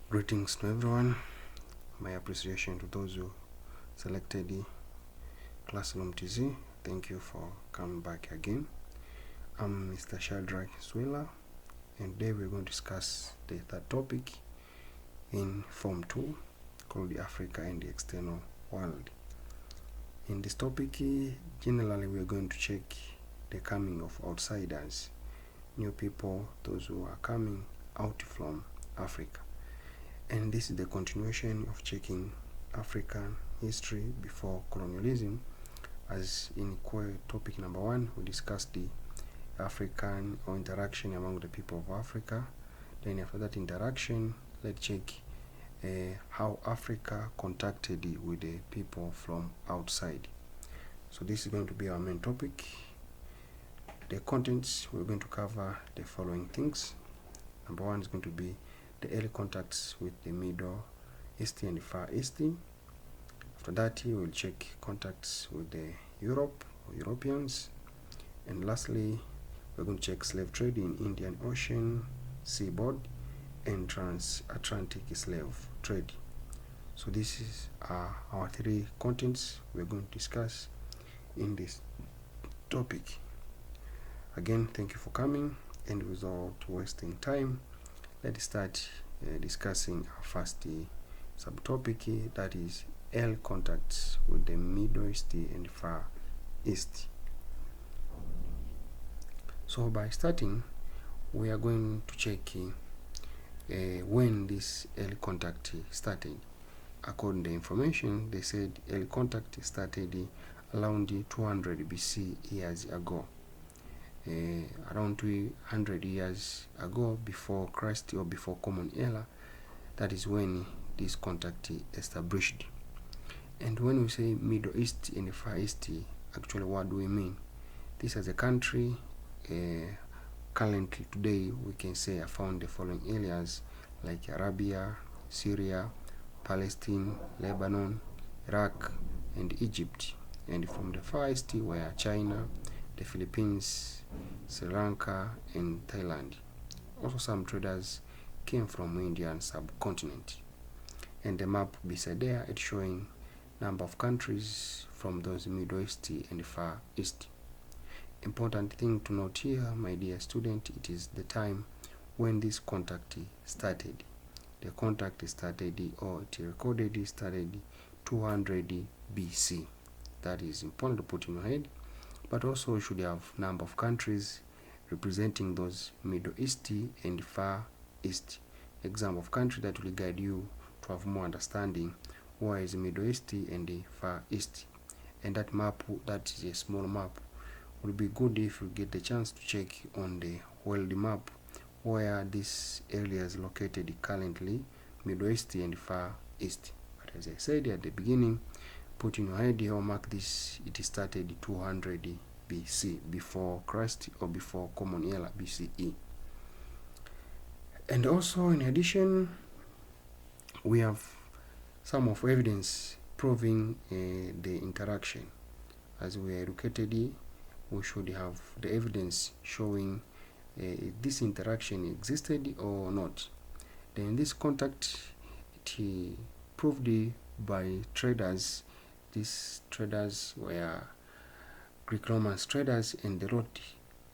Greetings to everyone. My appreciation to those who selected the Classroom TZ. Thank you for coming back again. I'm Mr. Shadrach Swela, and today we're going to discuss the third topic in Form 2 called the Africa and the External World. In this topic, generally we're going to check the coming of outsiders, new people, those who are coming out from Africa. And this is the continuation of checking African history before colonialism, as in topic number 1 we discussed the African or interaction among the people of Africa. Then after that interaction, let's check how Africa contacted with the people from outside. So this is going to be our main topic. The contents, we're going to cover the following things. Number 1 is going to be the early contacts with the Middle East and the Far East. After that, we will check contacts with the Europe or Europeans. And lastly, we're going to check slave trade in Indian Ocean, seaboard, and transatlantic slave trade. So this is our 3 contents we're going to discuss in this topic. Again, thank you for coming, and without wasting time, let's start discussing our first subtopic, that is early contacts with the Middle East and Far East. So by starting, we are going to check when this early contact started. According to the information, they said early contact started around 200 BC years ago. Around 200 years ago, before Christ or before Common Era, that is when this contact established. And when we say Middle East and Far East, actually what do we mean? This is a country currently today we can say are found the following areas like Arabia, Syria, Palestine, Lebanon, Iraq, and Egypt. And from the Far East were China, the Philippines, Sri Lanka, and Thailand. Also some traders came from Indian subcontinent. And the map beside there, it's showing number of countries from those Middle East and Far East. Important thing to note here, my dear student, it is the time when this contact started. The contact started, or it recorded started 200 BC. That is important to put in your head. But also you should have number of countries representing those Middle East and Far East. Example of country that will guide you to have more understanding where is Middle East and the Far East. And that map, that is a small map, will be good if you get the chance to check on the world map where this area is located currently, Middle East and Far East. But as I said at the beginning, put in your head or mark this, it started 200 BC, before Christ or before Common Era, BCE. And also in addition, we have some of evidence proving the interaction. As we are educated, we should have the evidence showing this interaction existed or not. Then this contact, it proved by traders. These traders were Greek Roman traders, and they wrote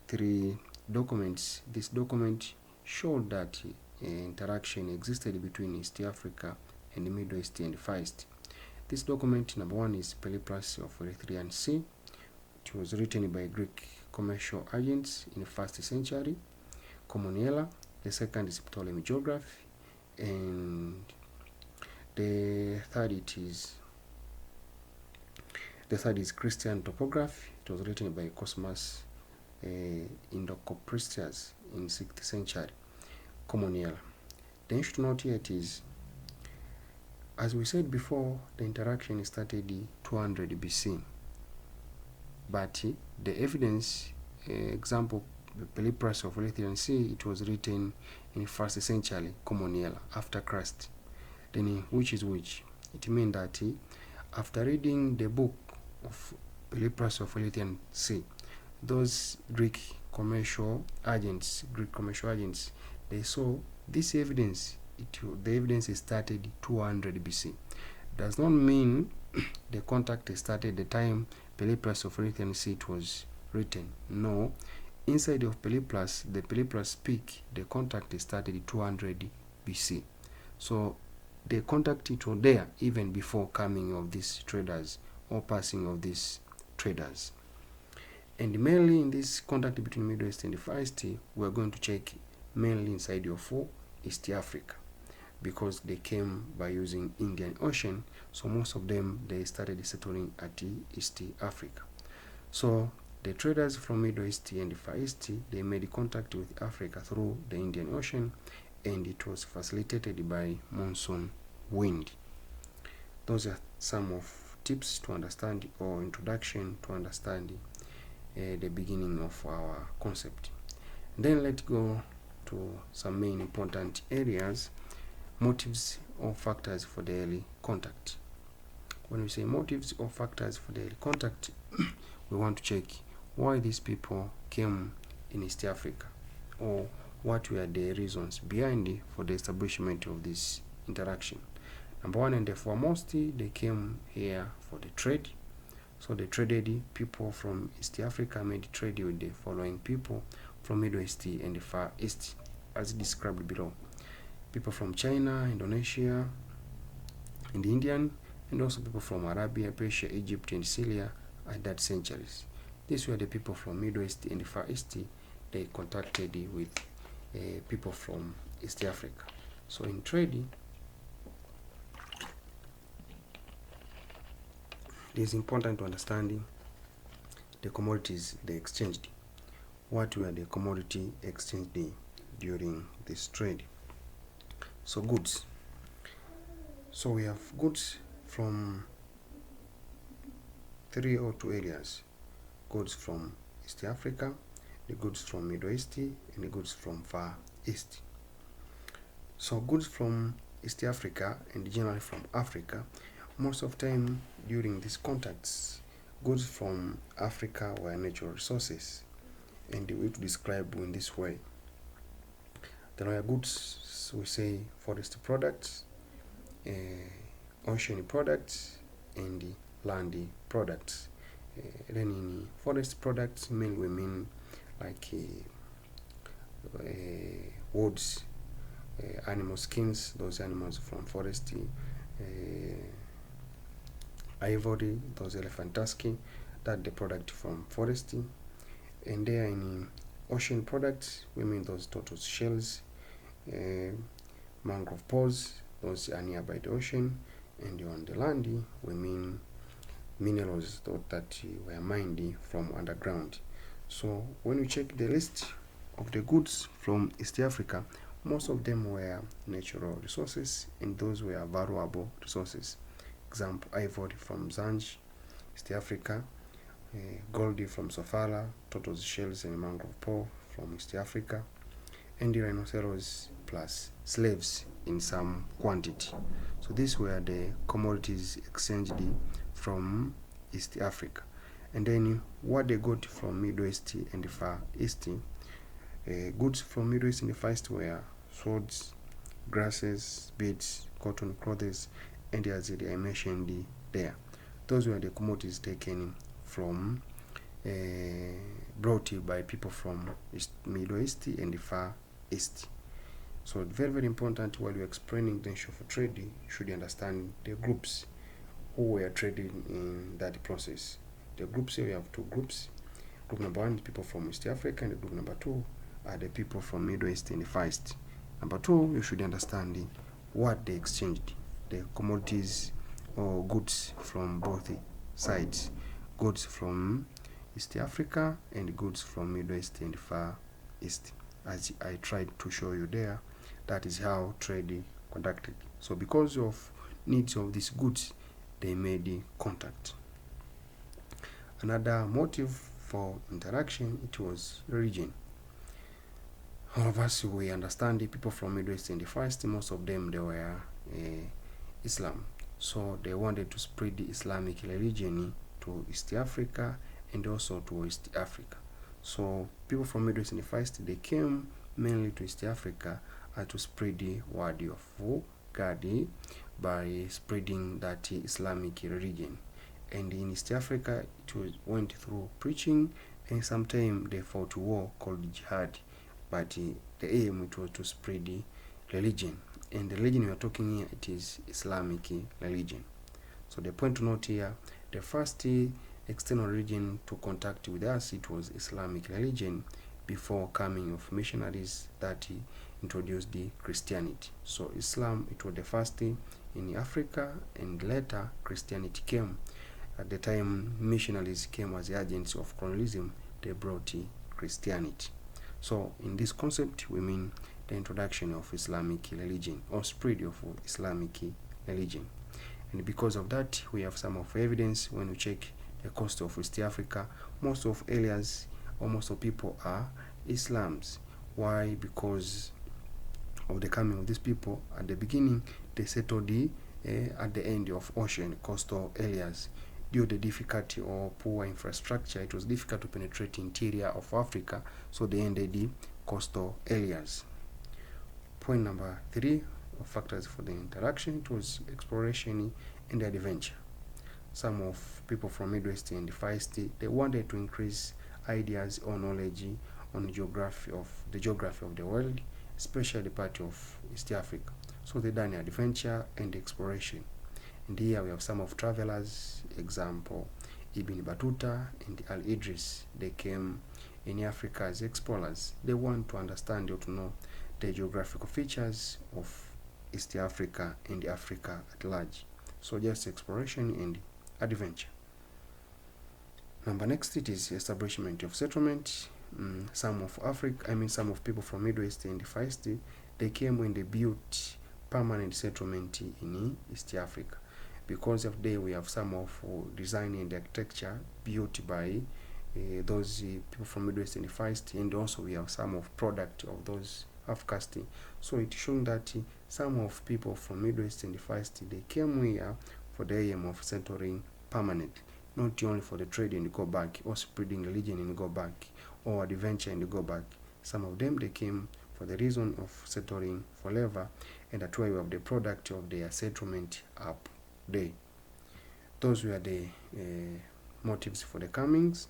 3 documents. This document showed that interaction existed between East Africa and the Middle East and Far East. This document, number 1, is Periplus of Erythraean Sea. It was written by Greek commercial agents in the 1st century, Common Era. The second is Ptolemy Geography, and the third is Christian Topography. It was written by Cosmas Indocopristias in 6th century, Common Era. Then you should note here it is, as we said before, the interaction started 200 BC. But the evidence, example, the Periplus of Erythraean Sea, it was written in 1st century, Common Era, after Christ. Then which is which? It means that after reading the book of Periplus of Erythraean Sea, those Greek commercial agents, they saw this evidence the evidence is started 200 BC. Does not mean the contact started the time Periplus of Phoenician Seat was written. No. Inside of Periplus, the Periplus speak, the contact started 200 BC. So the contact it was there even before coming of these traders or passing of these traders. And mainly in this contact between Middle East and the Far East, we are going to check mainly inside of East Africa, because they came by using Indian Ocean. So most of them, they started settling at East Africa. So the traders from Middle East and the Far East, they made contact with Africa through the Indian Ocean, and it was facilitated by monsoon wind. Those are some of tips to understand, or introduction to understand the beginning of our concept. Then let's go to some main important areas: motives or factors for the early contact. When we say motives or factors for the early contact, we want to check why these people came in East Africa, or what were the reasons behind for the establishment of this interaction. Number one and the foremost, they came here for the trade. So they traded. People from East Africa made trade with the following people from Middle East and the Far East, as described below. People from China, Indonesia, and Indian, and also people from Arabia, Persia, Egypt, and Syria at that centuries. These were the people from Middle East and the Far East. They contacted with people from East Africa. So in trading, it is important to understand the commodities they exchanged. What were the commodity exchanged during this trade? So goods. So we have goods from 3 or 2 areas: goods from East Africa, the goods from Middle East, and the goods from Far East. So goods from East Africa, and generally from Africa, most of time during these contacts, goods from Africa were natural resources, and we to describe in this way. There are goods, we say forest products, ocean products, and land products. Then in forest products, mainly we mean like woods, animal skins, those animals from forest, ivory, those elephant tusky, that the product from forest. And there in ocean products, we mean those tortoise shells, mangrove poles, those are nearby the ocean. And on the land, we mean minerals that were mined from underground. So when you check the list of the goods from East Africa, most of them were natural resources, and those were valuable resources. Example, ivory from Zanj, East Africa, gold from Sofala, tortoise shells and mangrove pole from East Africa, and the rhinoceros plus slaves in some quantity. So these were the commodities exchanged from East Africa. And then what they got from Middle East and the Far East, goods from Middle East and the Far East were swords, grasses, beads, cotton, clothes, and as I mentioned there, those were the commodities taken from, brought by people from Middle East and the Far East. So very, very important while you're explaining the issue of trade, you should understand the groups who were trading in that process. The groups here, we have 2 groups. Group number 1 is people from East Africa, and group number 2 are the people from Middle East and the Far East. Number 2, you should understand what they exchanged, the commodities or goods from both sides, goods from East Africa and goods from Middle East and Far East. As I tried to show you there, that is how trade conducted. So because of needs of these goods, they made contact. Another motive for interaction, it was religion. All of us, we understand the people from Middle East and the Far East, most of them, they were Islam. So they wanted to spread the Islamic religion to East Africa and also to West Africa. So people from Middle East and the Far East, they came mainly to East Africa to spread the word of God by spreading that Islamic religion. And in East Africa, it went through preaching, and sometimes they fought a war called jihad, but the aim it was to spread the religion. And the religion we are talking here, it is Islamic religion. So the point to note here, the first external religion to contact with us, it was Islamic religion before coming of missionaries that introduced the Christianity. So Islam, it was the first in Africa, and later Christianity came. At the time missionaries came as agents of colonialism, they brought Christianity. So in this concept, we mean the introduction of Islamic religion or spread of Islamic religion. And because of that, we have some of evidence. When we check the coast of West Africa, most of areas or most of people are Islams. Why? Because of the coming of these people. At the beginning, they settled at the end of ocean coastal areas. Due to the difficulty or poor infrastructure, it was difficult to penetrate the interior of Africa, so they ended the coastal areas. Point number 3 of factors for the interaction, it was exploration and adventure. Some of people from Midwest and the Far East, they wanted to increase ideas or knowledge on the geography of the world, especially the part of East Africa. So they done adventure and exploration. And here we have some of travelers, example, Ibn Battuta and Al-Idris. They came in Africa as explorers. They want to understand or to know the geographical features of East Africa and Africa at large. So just exploration and adventure. Number next, it is establishment of settlement. Some of people from Midwest and the Far East, they came when they built permanent settlement in East Africa. Because of there, we have some of design and architecture built by those people from Midwest and the Far East, and also we have some of product of those half-casting. So it's shown that some of people from Midwest and the Far East, they came here for the aim of settling permanent, not only for the trade and go back, or spreading religion and go back, or adventure and go back. Some of them, they came for the reason of settling forever, and that's why we have the product of their settlement up there. Those were the motives for the comings.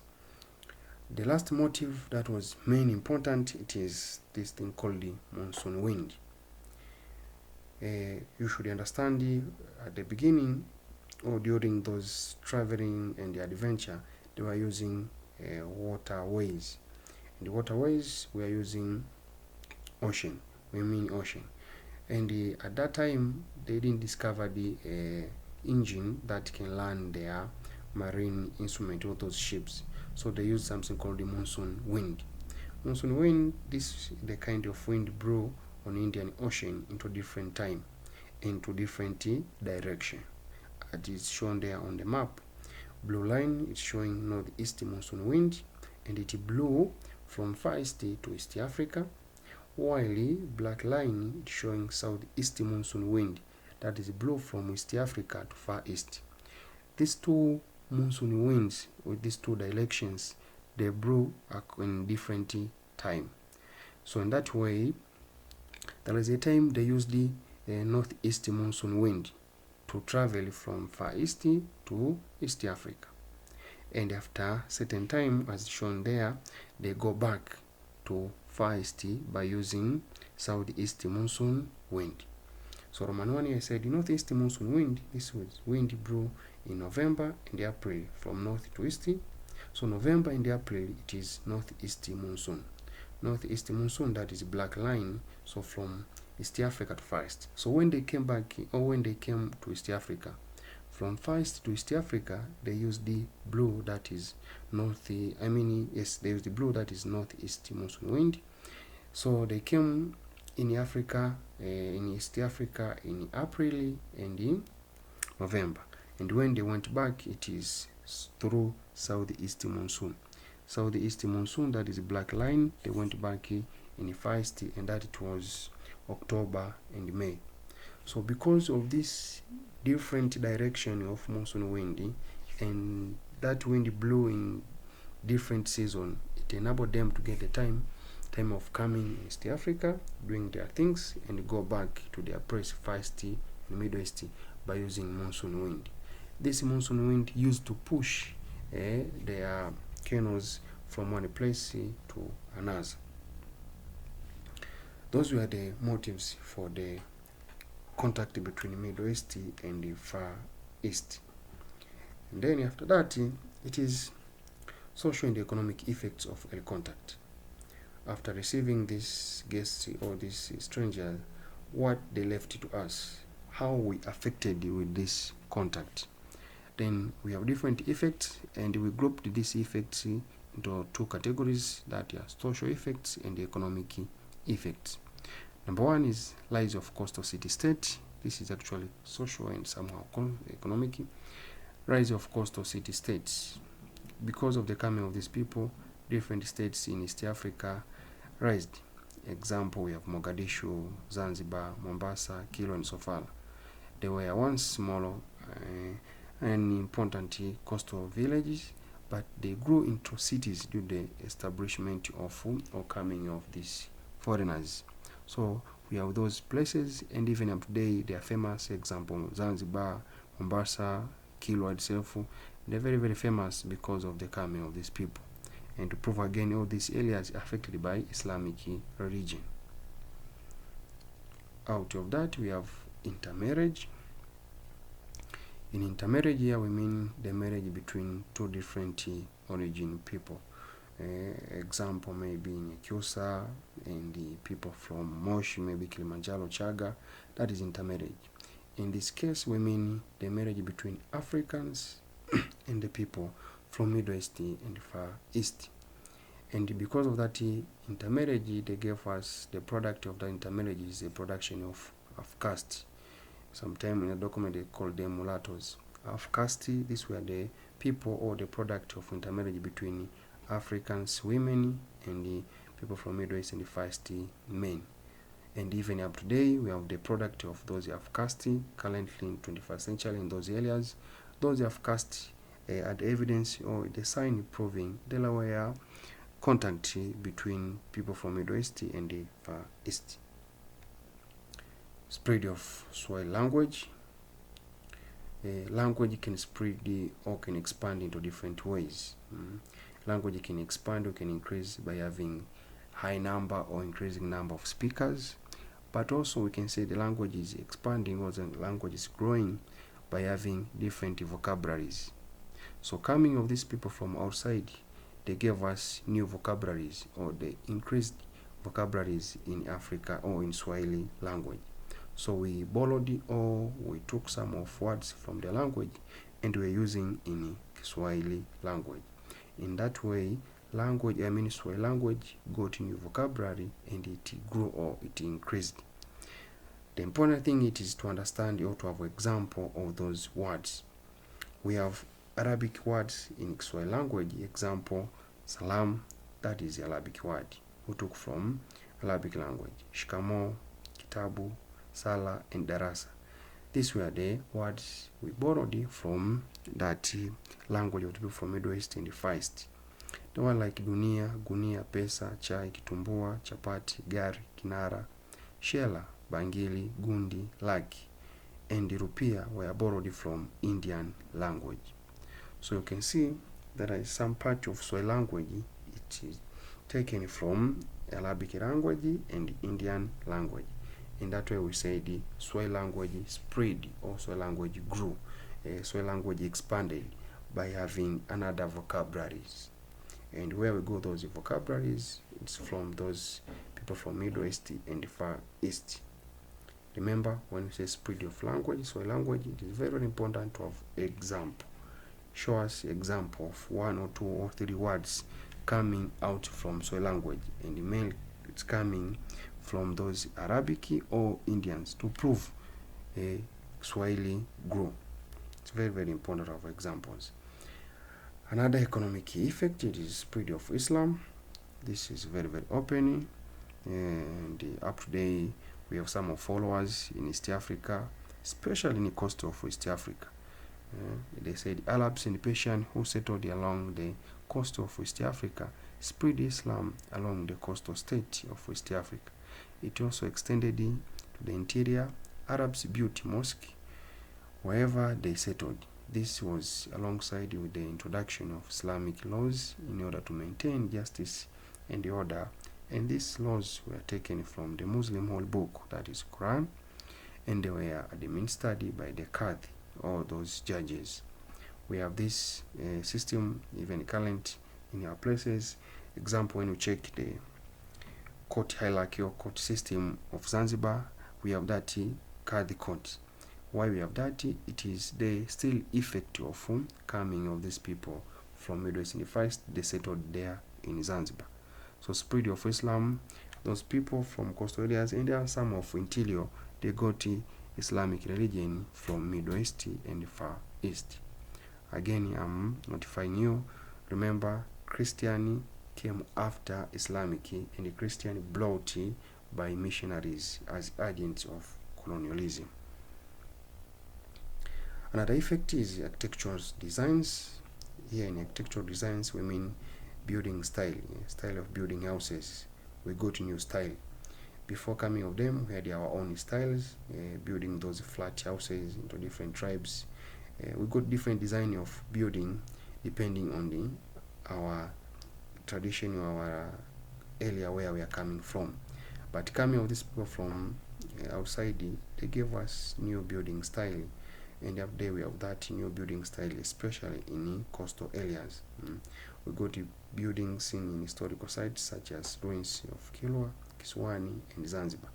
The last motive that was main important, it is this thing called the monsoon wind. You should understand at the beginning or during those traveling and the adventure, they were using waterways. And the waterways were using ocean. We mean ocean. And at that time, they didn't discover the engine that can land their marine instrument or those ships. So they used something called the monsoon wind. Monsoon wind, this is the kind of wind blew on Indian Ocean into different time, into different direction. It is shown there on the map. Blue line is showing northeast monsoon wind, and it blew from Far East to East Africa, while black line is showing southeast monsoon wind, that is blew from East Africa to Far East. These two monsoon winds with these two directions, they blew in different time. So in that way, there is a time they use the northeast monsoon wind to travel from Far East to East Africa, and after certain time, as shown there, they go back to Far East by using southeast monsoon wind. So Roman 1, I said northeast monsoon wind, this was wind blew in November and April from north to east. So November and April, it is northeast monsoon. Northeast monsoon, that is black line, so from East Africa to Far East. So when they came back, or when they came to East Africa, from Far East to East Africa, they used the blue that is they used the blue that is northeast monsoon wind. So they came in Africa, in East Africa in April and in November. And when they went back, it is through southeast monsoon. Southeast monsoon, that is black line, they went back in Far East, and that it was October and May. So because of this different direction of monsoon wind, and that wind blew in different season, it enabled them to get the time time of coming in East Africa, doing their things, and go back to their place Far East and Middle East by using monsoon wind. This monsoon wind used to push their canoes from one place to another. Those were the motives for the contact between Middle East and the Far East. And then after that, it is social and economic effects of air contact. After receiving these guests or these strangers, what they left to us, how we affected with this contact. Then we have different effects, and we grouped these effects into two categories, that are social effects and economic effects. Number one is rise of coastal city-state. This is actually social and somehow economic. Rise of coastal city-states. Because of the coming of these people, different states in East Africa raised. Example, we have Mogadishu, Zanzibar, Mombasa, Kilo, and Sofala. They were once smaller and important coastal villages, but they grew into cities due to the establishment of or coming of these foreigners. So we have those places, and even up today they are famous. Example, Zanzibar, Mombasa, Kilo itself, they're very, very famous because of the coming of these people. And to prove again, all these areas affected by Islamic religion. Out of that, we have intermarriage. In intermarriage here, we mean the marriage between two different origin people. Example, maybe in Kyosa and the people from Moshi, maybe Kilimanjaro, Chaga. That is intermarriage. In this case, we mean the marriage between Africans and the people from Middle East and Far East. And because of that intermarriage, they gave us the product of the intermarriage is a production of caste. Sometime in a document they call them mulattoes. Of caste, these were the people or the product of intermarriage between Africans women and the people from Middle East and the Far East men. And even up today, we have the product of those of caste currently in 21st century in those areas. Those of caste had evidence or the sign proving there were contact between people from Middle East and the Far East. Spread of Swahili language. Language can spread or can expand into different ways. Language can expand or can increase by having high number or increasing number of speakers, but also we can say the language is expanding or the language is growing by having different vocabularies. So coming of these people from outside, they gave us new vocabularies or they increased vocabularies in Africa or in Swahili language. So we borrowed or we took some of words from the language and we're using in Swahili language. In that way, Swahili language got new vocabulary and it grew or it increased. The important thing it is to understand or to have an example of those words. We have Arabic words in Swahili language. Example, salam, that is the Arabic word we took from Arabic language. Shikamo, kitabu, sala, and darasa. These were the words we borrowed from that language of people from Middle East and the Far East. The one like dunia, gunia, pesa, chai, kitumbua, chapati, gari, kinara, shela, bangili, gundi, laki, and the rupia were borrowed from Indian language. So you can see there is some part of Swahili language, it is taken from Arabic language and Indian language. In that way we say the Swahili language spread or Swahili language grew. Swahili language expanded by having another vocabularies. And where we go those vocabularies, it's from those people from Middle East and the Far East. Remember, when we say spread of language, Swahili language, it is very, very important to have example. Show us example of 1 or 2 or 3 words coming out from Swahili language, and the main it's coming from those Arabic or Indians to prove Swahili grew. It's very, very important to have examples. Another economic effect, it is spread of Islam. This is very, very open, and up to date we have some followers in East Africa, especially in the coast of East Africa. They said Arabs and Persians who settled along the coast of East Africa spread Islam along the coastal state of West Africa. It also extended to the interior. Arabs built mosques wherever they settled. This was alongside with the introduction of Islamic laws in order to maintain justice and order, and these laws were taken from the Muslim holy book, that is Quran, and they were administered by the Qadi, or those judges. We have this system even current in our places. Example, when you check the court hierarchy or court system of Zanzibar, we have that Qadi court. Why we have that? It is the still effect of coming of these people from Middle East. In the first, they settled there in Zanzibar. So spread of Islam, those people from coastal areas, and there are some of interior, they got Islamic religion from Middle East and Far East. Again, I'm notifying you, remember, Christianity came after Islamic, and the Christian brought by missionaries as agents of colonialism. Another effect is architectural designs. Here in architectural designs, we mean building style of building houses. We got new style. Before coming of them, we had our own styles, building those flat houses into different tribes. We got different design of building depending on our tradition or our area where we are coming from. But coming of these people from outside, they gave us new building style. And up there we have that new building style, especially in coastal areas. We go to buildings in historical sites such as ruins of Kilwa, Kiswani, and Zanzibar.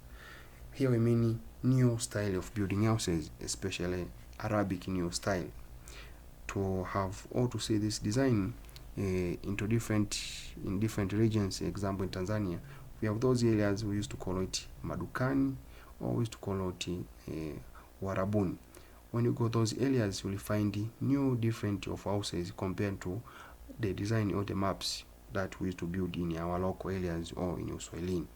Here we mean new style of building houses, especially Arabic new style. To have or to see this design in different regions. Example, in Tanzania, we have those areas we used to call it Madukani, or we used to call it Warabuni. When you go those areas, you will find new different of houses compared to the design or the maps that we used to build in our local areas or in Uswahilini.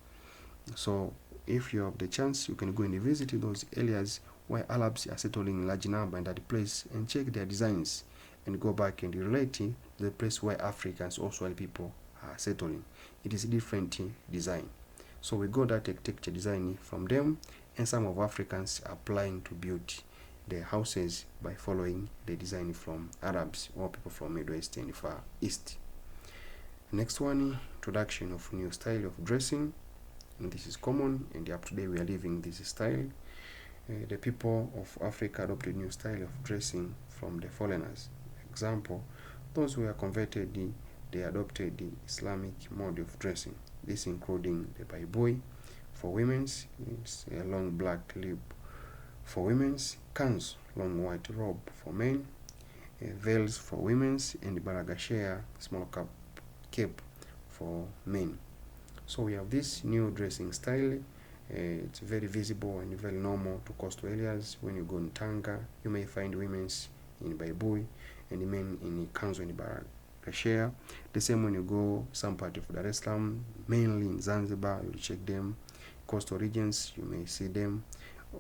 So if you have the chance, you can go and visit those areas where Arabs are settling in large number in that place and check their designs and go back and relate to the place where Africans or Swahili people are settling. It is a different design. So we got that architecture design from them, and some of Africans are applying to build their houses by following the design from Arabs or people from Middle East and Far East. Next one, introduction of new style of dressing. And this is common, and up to date we are living this style. The people of Africa adopted new style of dressing from the foreigners. Example, those who are converted, they adopted the Islamic mode of dressing. This including the baiboy for women's, it's a long black lip for women's, kanzu, long white robe for men, veils for women's, and baragashea, small cap cape for men. So we have this new dressing style. It's very visible and very normal to coastal areas. When you go in Tanga, you may find women's in baiboy and the men in kanzu and baragashea. The same when you go some part of Dar es Salaam, mainly in Zanzibar, you check them. Coastal regions, you may see them.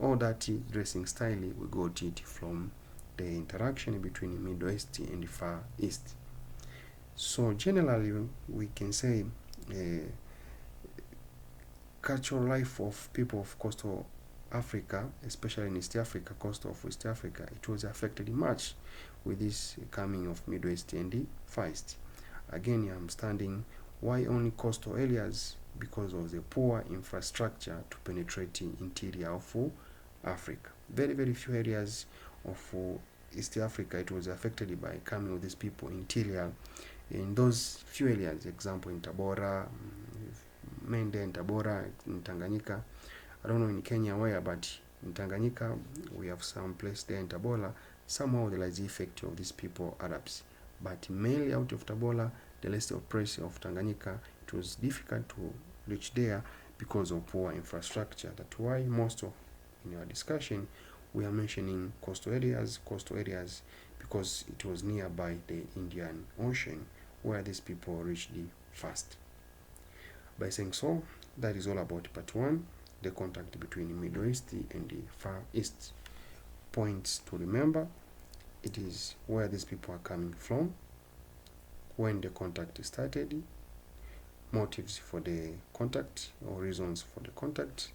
All that dressing style, we got it from the interaction between Middle East and the Far East. So generally, we can say cultural life of people of coastal Africa, especially in East Africa, coast of West Africa, it was affected much with this coming of Middle East and the Far East. Again, I'm standing why only coastal areas? Because of the poor infrastructure to penetrate the interior of Africa. Very, very few areas of East Africa it was affected by coming of these people interior. In those few areas, example in Tabora, Mende and Tabora, in Tanganyika. I don't know in Kenya where, but in Tanganyika we have some place there in Tabora. Somehow there is the effect of these people, Arabs. But mainly out of Tabora, the rest of place of Tanganyika, it was difficult to reach there because of poor infrastructure. That's why most of in our discussion we are mentioning coastal areas because it was nearby the Indian Ocean where these people reached the fast. By saying so, that is all about part 1, the contact between the Middle East and the Far East. Points to remember, it is where these people are coming from, when the contact started, motives for the contact or reasons for the contact,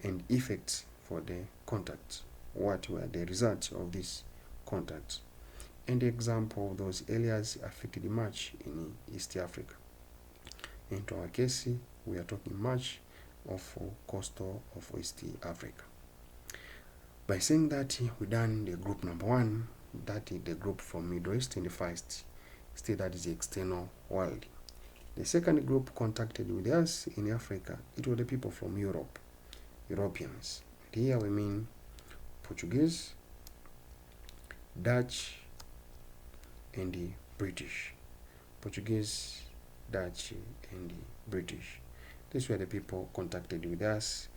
and effects for the contact. What were the results of this contact? And the example of those areas affected much in East Africa. In our case, we are talking much of coastal of East Africa. By saying that, we done the group number 1, that is the group from Middle East in the first state, that is the external world. The second group contacted with us in Africa, it was the people from Europe, Europeans. And here we mean Portuguese, Dutch, and the British. Portuguese, Dutch, and the British. These were the people contacted with us,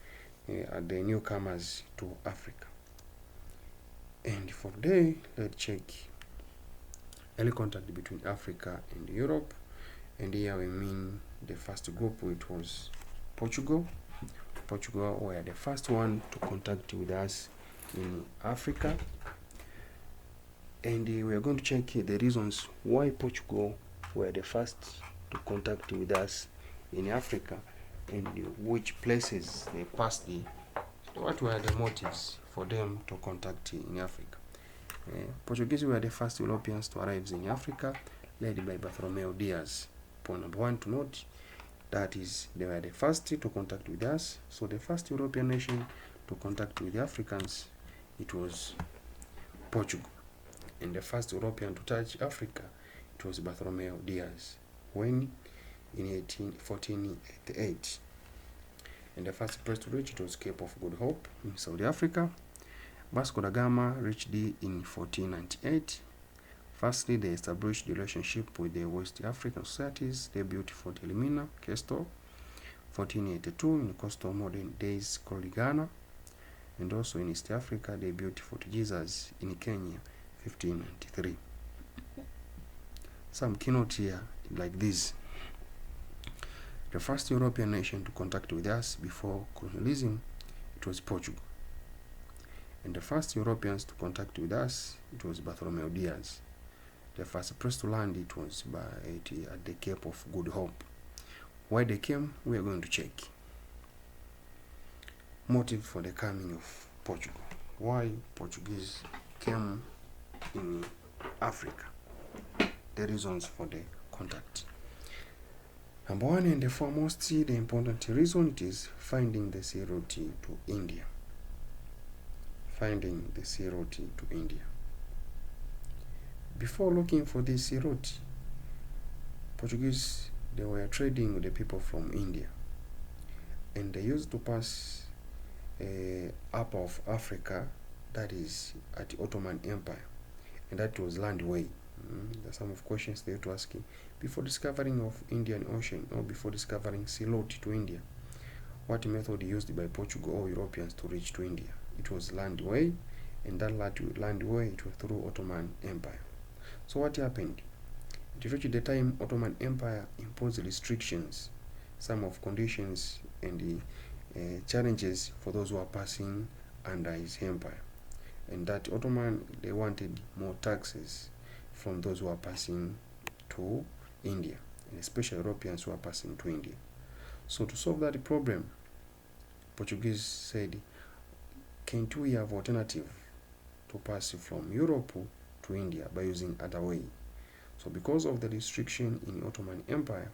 the newcomers to Africa. And for today, let's check early contact between Africa and Europe. And here we mean the first group, which was Portugal. Portugal were the first one to contact with us in Africa. And we are going to check the reasons why Portugal were the first to contact with us in Africa, and which places they passed the, what were the motives for them to contact in Africa. Portuguese were the first Europeans to arrive in Africa, led by Bartholomew Diaz. Point number 1 to note, that is, they were the first to contact with us. So the first European nation to contact with the Africans, it was Portugal. And the first European to touch Africa, it was Bartholomew Diaz, when in 1488. And the first place to reach it was Cape of Good Hope in South Africa. Vasco da Gama reached it in 1498. Firstly, they established the relationship with the West African societies. They built Fort Elimina, Kesto, 1482, in coastal modern days called Ghana. And also in East Africa, they built Fort Jesus in Kenya, 1593. Some keynote here like this. The first European nation to contact with us before colonialism, it was Portugal. And the first Europeans to contact with us, it was Bartholomew Diaz. The first place to land, it was at the Cape of Good Hope. Why they came, we are going to check. Motive for the coming of Portugal. Why Portuguese came in Africa. The reasons for the contact. Number 1 and the foremost, the important reason, it is finding the sea route to India. Finding the sea route to India. Before looking for this sea route, Portuguese, they were trading with the people from India, and they used to pass up of Africa, that is at the Ottoman Empire, and that was land way. There's some of questions they were asking before discovering of Indian Ocean, or before discovering sea route to India. What method used by Portugal or Europeans to reach to India? It was land way, and that land way, it was through Ottoman Empire. So what happened? It reached the time Ottoman Empire imposed restrictions, some of conditions and the challenges for those who are passing under his empire. And that Ottoman, they wanted more taxes from those who are passing to India, and especially Europeans who are passing to India. So to solve that problem, Portuguese said, can't we have alternative to pass from Europe to India by using other way? So because of the restriction in Ottoman Empire,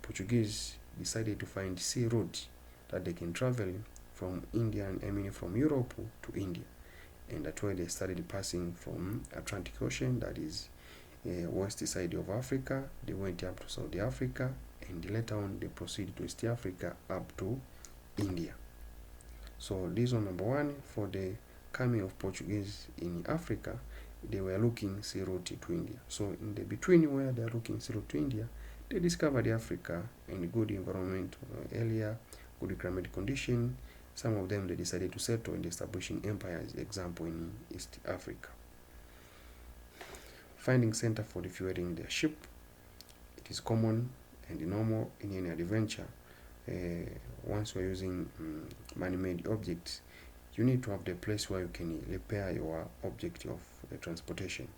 Portuguese decided to find sea route that they can travel from from Europe to India. And that's why they started passing from Atlantic Ocean, that is west side of Africa. They went up to South Africa, and later on they proceeded to East Africa up to India. So reason number 1 for the coming of Portuguese in Africa, they were looking sea route to India. So in the between where they are looking sea route to India, they discovered Africa and good environment area, good climatic condition. Some of them, they decided to settle and establishing empires, example in East Africa. Finding center for refueling their ship. It is common and normal in any adventure. Once we're using man-made objects, you need to have the place where you can repair your object of transportation.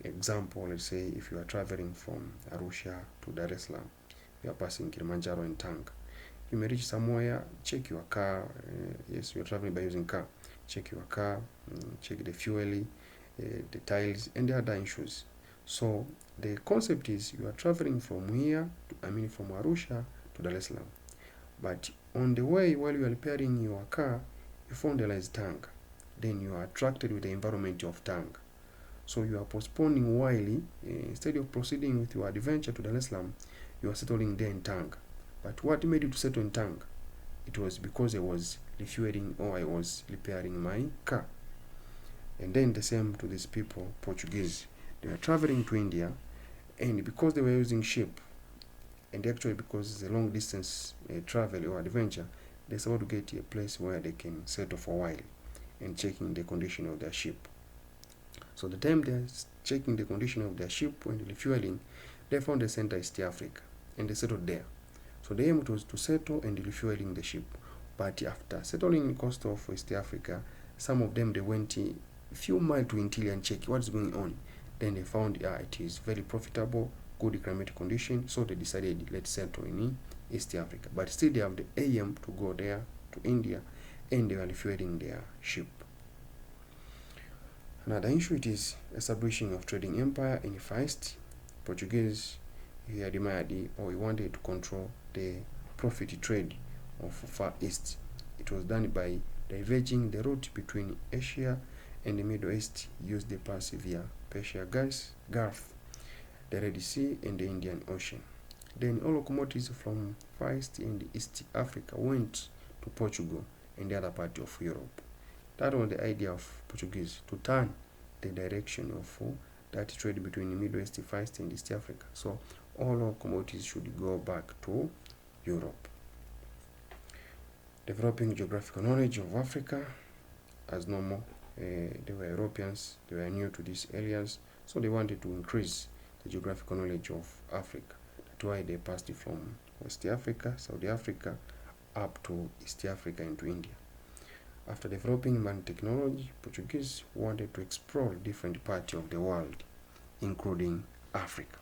Example, let's say if you are traveling from Arusha to Dar es Salaam, you are passing Kilimanjaro and Tanga. You may reach somewhere, check your car. Yes, you are traveling by using car. Check your car, check the fuel, the tiles, and the other issues. So the concept is you are traveling from here, from Arusha to Dar es Salaam. But on the way, while you are repairing your car, you found there is Tanga. Then you are attracted with the environment of Tanga. So you are postponing while, instead of proceeding with your adventure to Dar es Salaam, you are settling there in Tanga. But what made you to settle in Tanga? It was because I was refueling or I was repairing my car. And then the same to these people, Portuguese. They were traveling to India, and because they were using ship, and actually because it's a long distance travel or adventure, they decided to get to a place where they can settle for a while and checking the condition of their ship. So the time they're checking the condition of their ship when refueling, they found the center East Africa, and they settled there. So the aim was to settle and refueling the ship. But after settling in the coast of West Africa, some of them, they went a few miles to interior and check what's going on. Then they found it is very profitable, good climatic condition, so they decided let's settle in East Africa. But still they have the aim to go there to India, and they are refueling their ship. Another issue, it is establishing of trading empire in the Far East. Portuguese, he admired or he wanted to control the profit trade of Far East. It was done by diverging the route between Asia and the Middle East, used the pass via Persia Gulf, the Red Sea, and the Indian Ocean. Then all locomotives from Far East and East Africa went to Portugal and the other part of Europe. That was the idea of Portuguese, to turn the direction of that trade between the Middle East, Far East, and East Africa. So all locomotives should go back to Europe. Developing geographical knowledge of Africa as normal. They were Europeans, they were new to these areas, so they wanted to increase the geographical knowledge of Africa. That's why they passed from West Africa, South Africa, up to East Africa into India. After developing man technology, Portuguese wanted to explore different parts of the world, including Africa.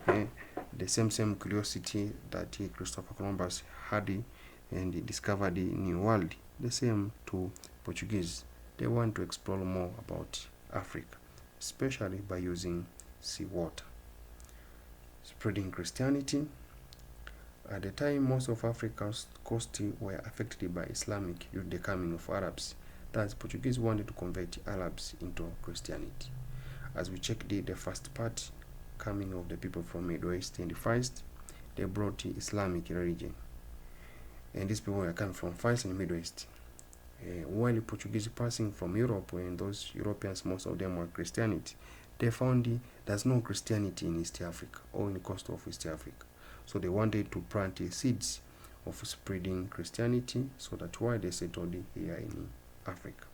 The same curiosity that Christopher Columbus had and he discovered the new world, the same to Portuguese. They want to explore more about Africa, especially by using seawater. Spreading Christianity. At the time, most of Africa's coast were affected by Islamic due to the coming of Arabs. Thus, Portuguese wanted to convert Arabs into Christianity. As we check the first part, coming of the people from Middle East and the Far East, they brought the Islamic religion. And these people were coming from Far East and Middle East. While the Portuguese passing from Europe, and those Europeans, most of them were Christianity, they found there's no Christianity in East Africa or in the coast of East Africa. So they wanted to plant seeds of spreading Christianity, so that's why they settled here in Africa.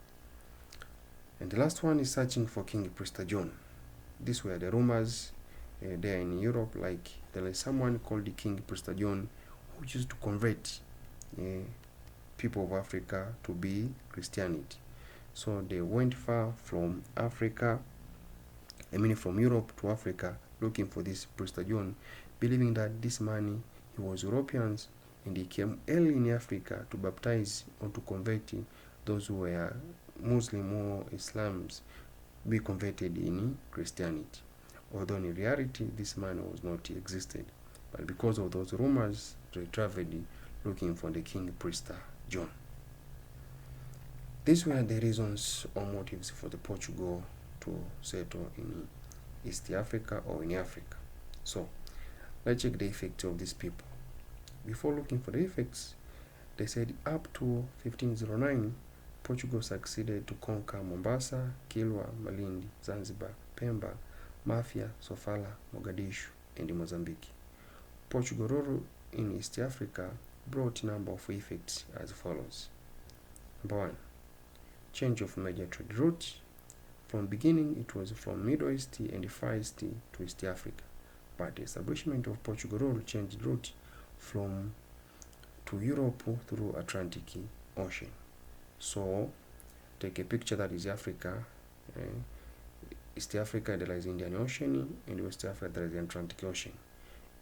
And the last one is searching for King Prester John. These were the rumors there in Europe, like there is someone called the King Prester John who used to convert people of Africa to be Christianity. So they went far from Africa, from Europe to Africa, looking for this Prester John, believing that this man, he was Europeans, and he came early in Africa to baptize or to convert those who were Muslim or Islams, be converted in Christianity. Although in reality, this man was not existed, but because of those rumors, they traveled looking for the King Prester John. These were the reasons or motives for the Portugal to settle in East Africa or in Africa. So let's check the effects of these people. Before looking for the effects, they said up to 1509, Portugal succeeded to conquer Mombasa, Kilwa, Malindi, Zanzibar, Pemba, Mafia, Sofala, Mogadishu, and Mozambique. Portugal rule in East Africa brought a number of effects as follows. Number 1, change of major trade route. From beginning, it was from Middle East and Far East to East Africa, but the establishment of Portugal rule changed route from to Europe through Atlantic Ocean. So take a picture that is Africa, East Africa there is Indian Ocean, and West Africa there is the Atlantic Ocean.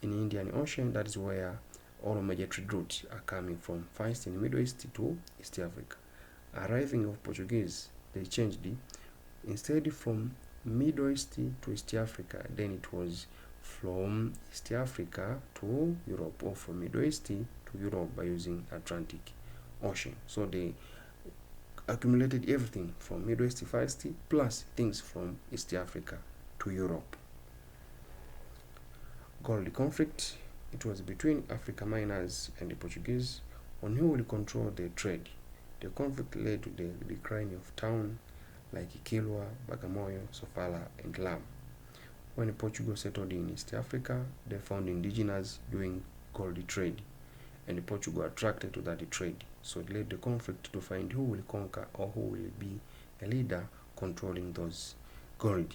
in Indian Ocean. That is where all major trade routes are coming from, first in the Middle East to East Africa. Arriving of Portuguese, they changed it. Instead from Middle East to East Africa, then it was from East Africa to Europe, or from Middle East to Europe by using Atlantic Ocean. So they accumulated everything from Middle East first, plus things from East Africa to Europe. Gold conflict, it was between Africa miners and the Portuguese on who will control the trade. The conflict led to the decline of towns like Kilwa, Bagamoyo, Sofala, and Lam. When Portugal settled in East Africa, they found indigenous doing gold trade, and Portugal attracted to that trade. So it led the conflict to find who will conquer or who will be a leader controlling those gold.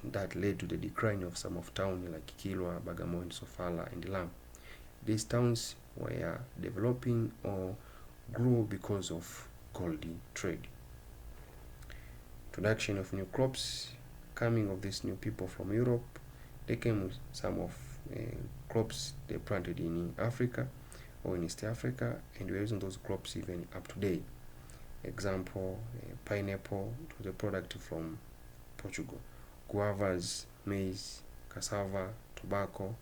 And that led to the decline of some of towns like Kilwa, Bagamoyo, Sofala, and Lam. These towns were developing or grew because of gold trade. Introduction of new crops, coming of these new people from Europe, they came with some of crops they planted in Africa or in East Africa, and we're using those crops even up to date. Example, pineapple, it was a product from Portugal. Guavas, maize, cassava, tobacco,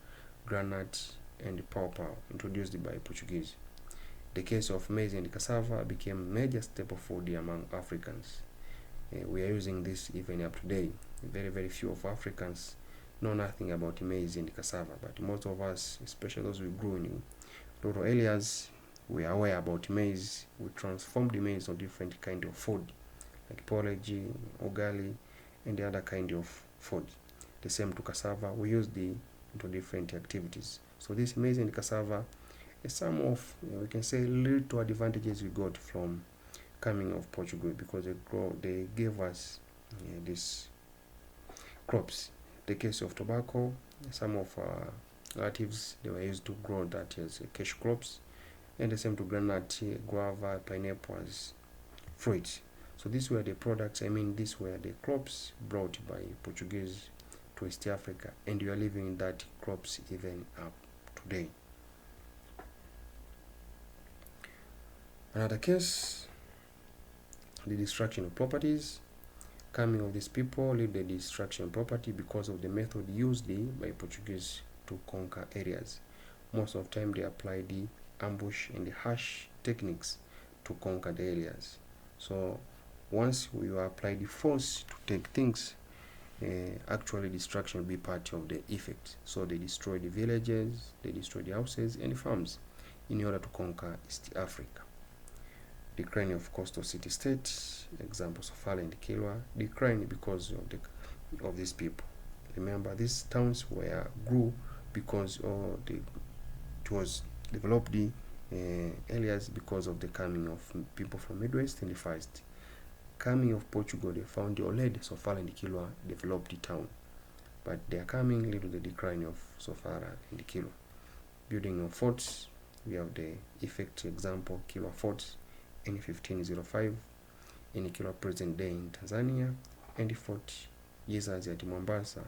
granite, and pawpaw, introduced by Portuguese. The case of maize and cassava became major staple food among Africans. We are using this even up to date. Very few of Africans know nothing about maize and cassava, but most of us, especially those who grew in rural areas, we are aware about maize. We transform the maize on different kind of food, like porridge, ugali, and the other kind of food. The same to cassava, we use the into different activities. So this maize and cassava is some of, we can say, little advantages we got from coming of Portugal, because they gave us these crops. The case of tobacco, some of our relatives, they were used to grow that as cash crops, and the same to granite, guava, pineapple as fruits. So these were the products, these were the crops brought by Portuguese to East Africa, and we are living that crops even up today. Another case, the destruction of properties. Coming of these people led the destruction of property because of the method used by Portuguese to conquer areas. Most of the time they applied the ambush and the harsh techniques to conquer the areas. So once we apply the force to take things, actually destruction will be part of the effect. So they destroy the villages, they destroy the houses and the farms in order to conquer East Africa. Decline of coastal city-states, examples of Sofala and Kilwa, decline because of these people. Remember, these towns grew because it was developed areas because of the coming of people from Midwest and the Far East. Coming of Portugal, they found already Sofala and Kilwa developed the town, but their coming led to the decline of Sofala and Kilwa. Building of forts, we have the effect example Kilwa forts in 1505 in Kilwa present day in Tanzania, and Fort Jesus at Mombasa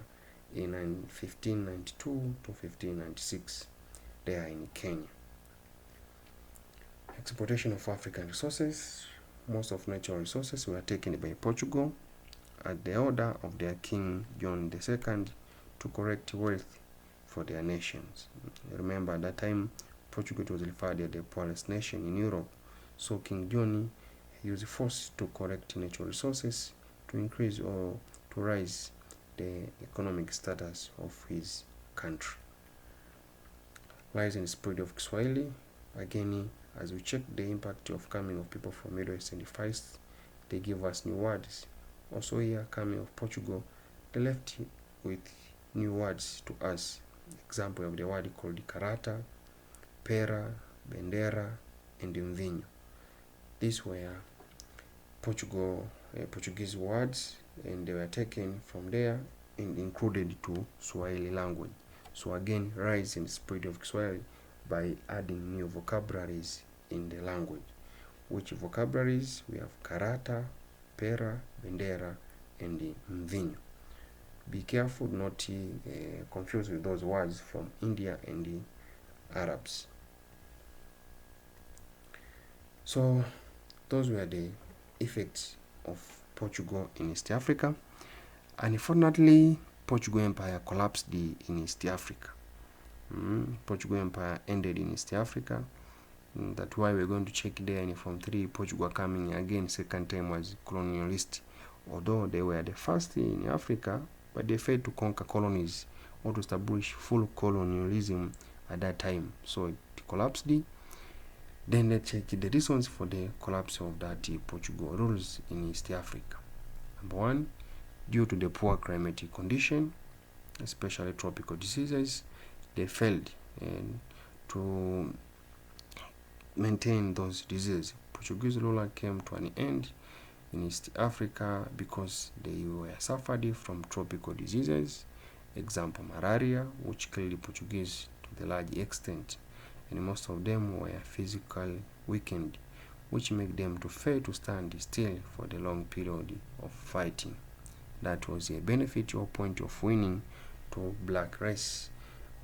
in 1592 to 1596 there in Kenya. Exploitation of African resources. Most of natural resources were taken by Portugal at the order of their King John II to correct wealth for their nations. Remember, at that time Portugal was referred as the poorest nation in Europe. So King John used force to correct natural resources to increase or to rise the economic status of his country. Rise and spread of Kiswahili. Again, as we check the impact of coming of people from Middle East and the Far East, they give us new words. Also here, coming of Portugal, they left with new words to us. Example of the word called karata, pera, bendera, and mvinho. These were Portuguese words, and they were taken from there and included to Swahili language. So again, rise and spread of Kiswahili by adding new vocabularies in the language. Which vocabularies? We have karata, pera, bendera, and mvinho. Be careful not to confuse with those words from India and the Arabs. So those were the effects of Portugal in East Africa. Unfortunately, Portugal Empire collapsed in East Africa. Portugal Empire ended in East Africa. That's why we're going to check there in Form 3, Portugal coming again second time as colonialist. Although they were the first in Africa, but they failed to conquer colonies or to establish full colonialism at that time. So it collapsed. Then let's check the reasons for the collapse of that Portugal rules in East Africa. Number one, due to the poor climatic condition, especially tropical diseases, they failed to maintain those diseases. Portuguese rule came to an end in East Africa because they were suffered from tropical diseases, example malaria, which killed the Portuguese to the large extent, and most of them were physically weakened, which made them to fail to stand still for the long period of fighting. That was a benefit or point of winning to black race.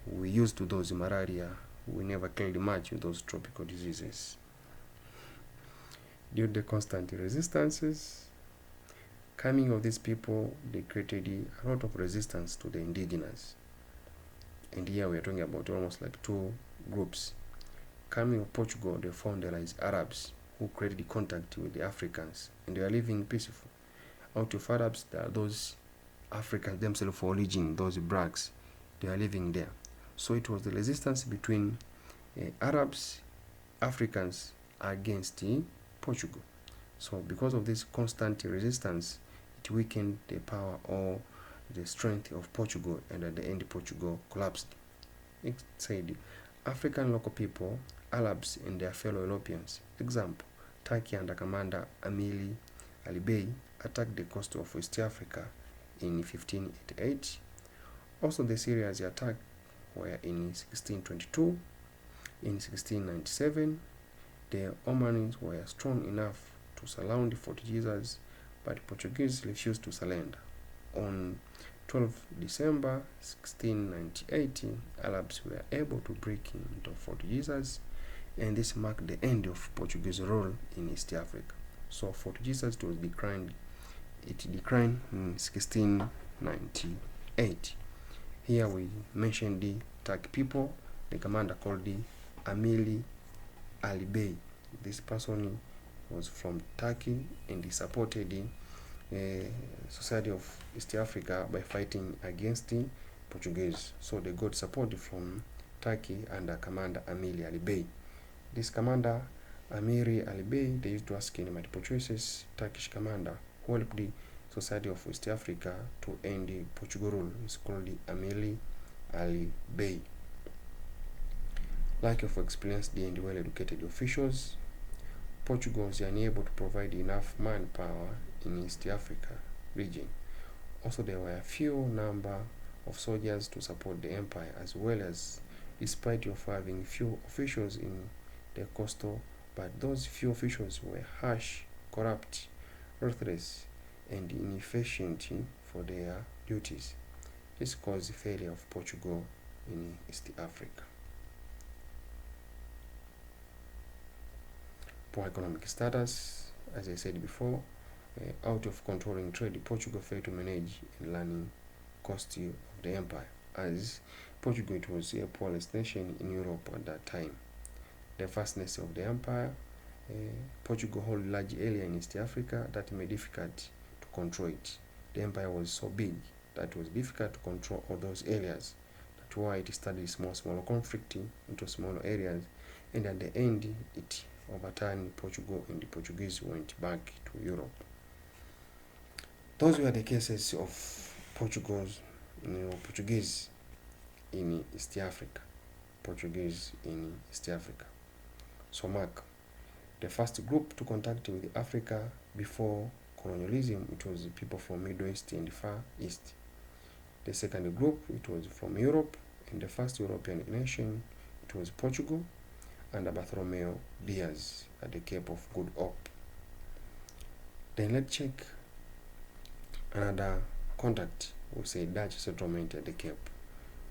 We used to those malaria, we never killed much with those tropical diseases. Due to the constant resistances coming of these people, they created a lot of resistance to the indigenous. And here we are talking about almost like two groups. Coming of Portugal, they found there is Arabs who created contact with the Africans, and they are living peaceful. Out of Arabs, there are those Africans themselves for origin, those blacks, they are living there. So it was the resistance between Arabs, Africans against Portugal. So because of this constant resistance, it weakened the power or the strength of Portugal, and at the end Portugal collapsed. It said African local people, Arabs and their fellow Europeans, example, Turkey under Commander Amili Ali Bey attacked the coast of West Africa in 1588. Also the Syrians attacked were in 1622. In 1697, the Ottomans were strong enough to surround Fort Jesus, but the Portuguese refused to surrender. On 12 December 1698, Arabs were able to break into Fort Jesus, and this marked the end of Portuguese rule in East Africa. So Fort Jesus was declined. It declined in 1698. Here we mentioned the Turkic people, the commander called the Amili Ali Bey. This person was from Turkey, and he supported the Society of East Africa by fighting against the Portuguese. So they got support from Turkey under Commander Amili Ali Bey. This commander Amiri Ali Bey, they used to ask in multiple choices, Turkish commander who helped the Society of West Africa to end the Portugal rule. It's called the Amili Ali Bey. Lack of experience and well-educated officials, Portugal was unable to provide enough manpower in East Africa region. Also, there were a few number of soldiers to support the empire, as well as, despite of having few officials in the coastal, but those few officials were harsh, corrupt, ruthless, and inefficient for their duties. This caused the failure of Portugal in East Africa. Poor economic status, as I said before, out of controlling trade, Portugal failed to manage and learning cost of the empire, as Portugal it was a poorest nation in Europe at that time. The vastness of the empire, Portugal held large area in East Africa that made it difficult to control it. The empire was so big that it was difficult to control all those areas. That's why it started small conflict into smaller areas, and at the end it overturned Portugal, and the Portuguese went back to Europe. Those were the cases of Portuguese in East Africa. Portuguese in East Africa. So mark, the first group to contact with Africa before colonialism, it was people from Middle East and Far East. The second group, it was from Europe, and the first European nation, it was Portugal under Bartholomew Diaz at the Cape of Good Hope. Then let's check another contact we say Dutch settlement at the Cape,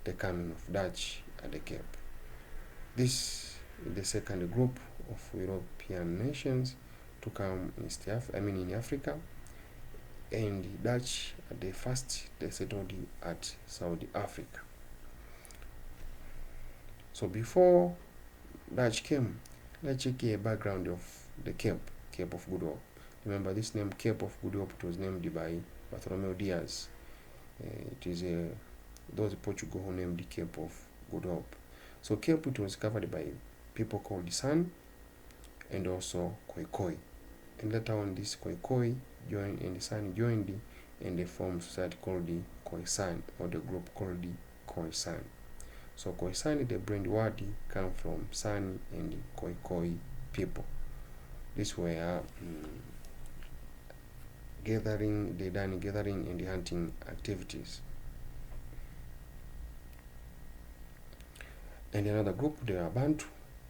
the coming of Dutch at the Cape. This is the second group of European nations to come in Africa, and Dutch at the first they settled at Saudi Africa. So before Dutch came, let's check a background of the Cape of Good Hope. Remember, this name Cape of Good Hope, it was named by Bartholomew Diaz. It is those Portugal who named the Cape of Good Hope. So Cape, it was covered by people called the San and also Khoikhoi. And later on, this Khoikhoi joined and the San joined, and they formed society called the Khoisan, or the group called the Khoisan. So Khoisan, the brand word, come from San and Khoikhoi people. This were gathering and the hunting activities. And another group, they are Bantu.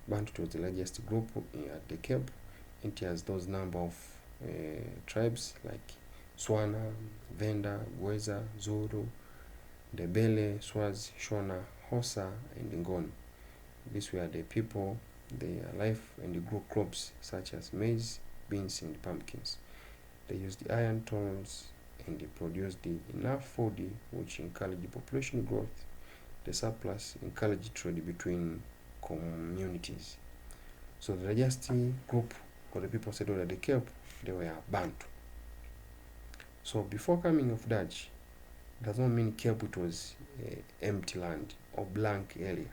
Bantu was the largest group at the Cape. It has those number of tribes like Swana, Venda, Gweza, Zulu, Ndebele, Swaz, Shona, Hosa, and Ngoni. These were the people, their life, and they grew crops such as maize, beans, and pumpkins. They used the iron tools and they produced enough food which encouraged population growth. The surplus encouraged trade between communities. So the largest group of the people settled at the Cape, they were Bantu. So before coming of Dutch, does not mean Cape it was empty land or blank area.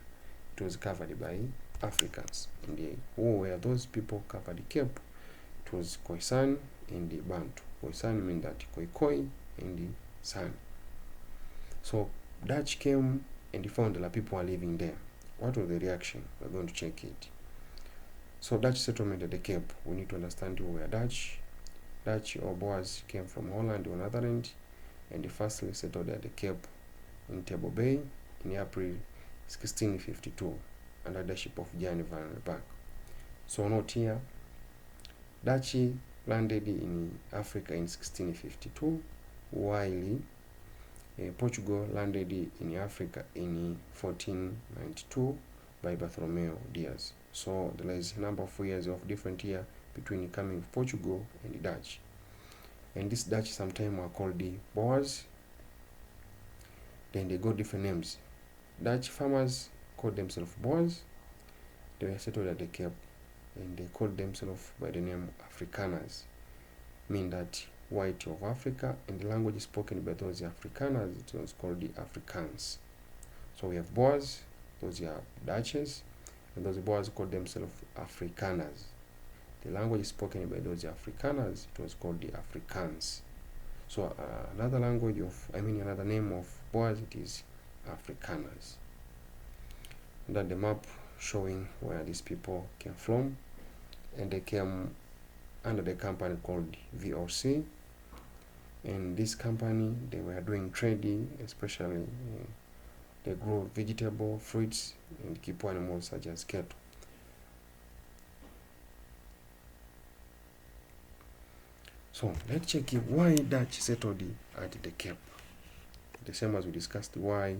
It was covered by Africans. And who were those people covered the Cape? It was Khoisan and the Bantu. Khoisan means that Khoikhoi and the San. So Dutch came and found that people are living there. What was the reaction? We're going to check it. So Dutch settlement at the Cape, we need to understand who were Dutch. Dutch or Boers came from Holland or Netherlands, and they firstly settled at the Cape in Table Bay in April 1652 under the leadership of Jan van Riebeeck. So note here, Dutch landed in Africa in 1652, while Portugal landed in Africa in 1492 by Bartholomew Diaz. So there is a number of years of different year between the coming of Portugal and the Dutch. And these Dutch sometimes were called the Boers. Then they got different names. Dutch farmers called themselves Boers. They were settled at the Cape, and they called themselves by the name Afrikaners, meaning that white of Africa, and the language spoken by those Afrikaners, it was called the Afrikaans. So we have Boers, those are Dutches, and those Boers called themselves Afrikaners. The language spoken by those Afrikaners, it was called the Afrikaans. So another name of Boers, it is Afrikaners. And then the map showing where these people came from, and they came under the company called VOC. And this company, they were doing trading, especially they grow vegetable, fruits, and keep animals such as cattle. So let's check why Dutch settled at the Cape. The same as we discussed why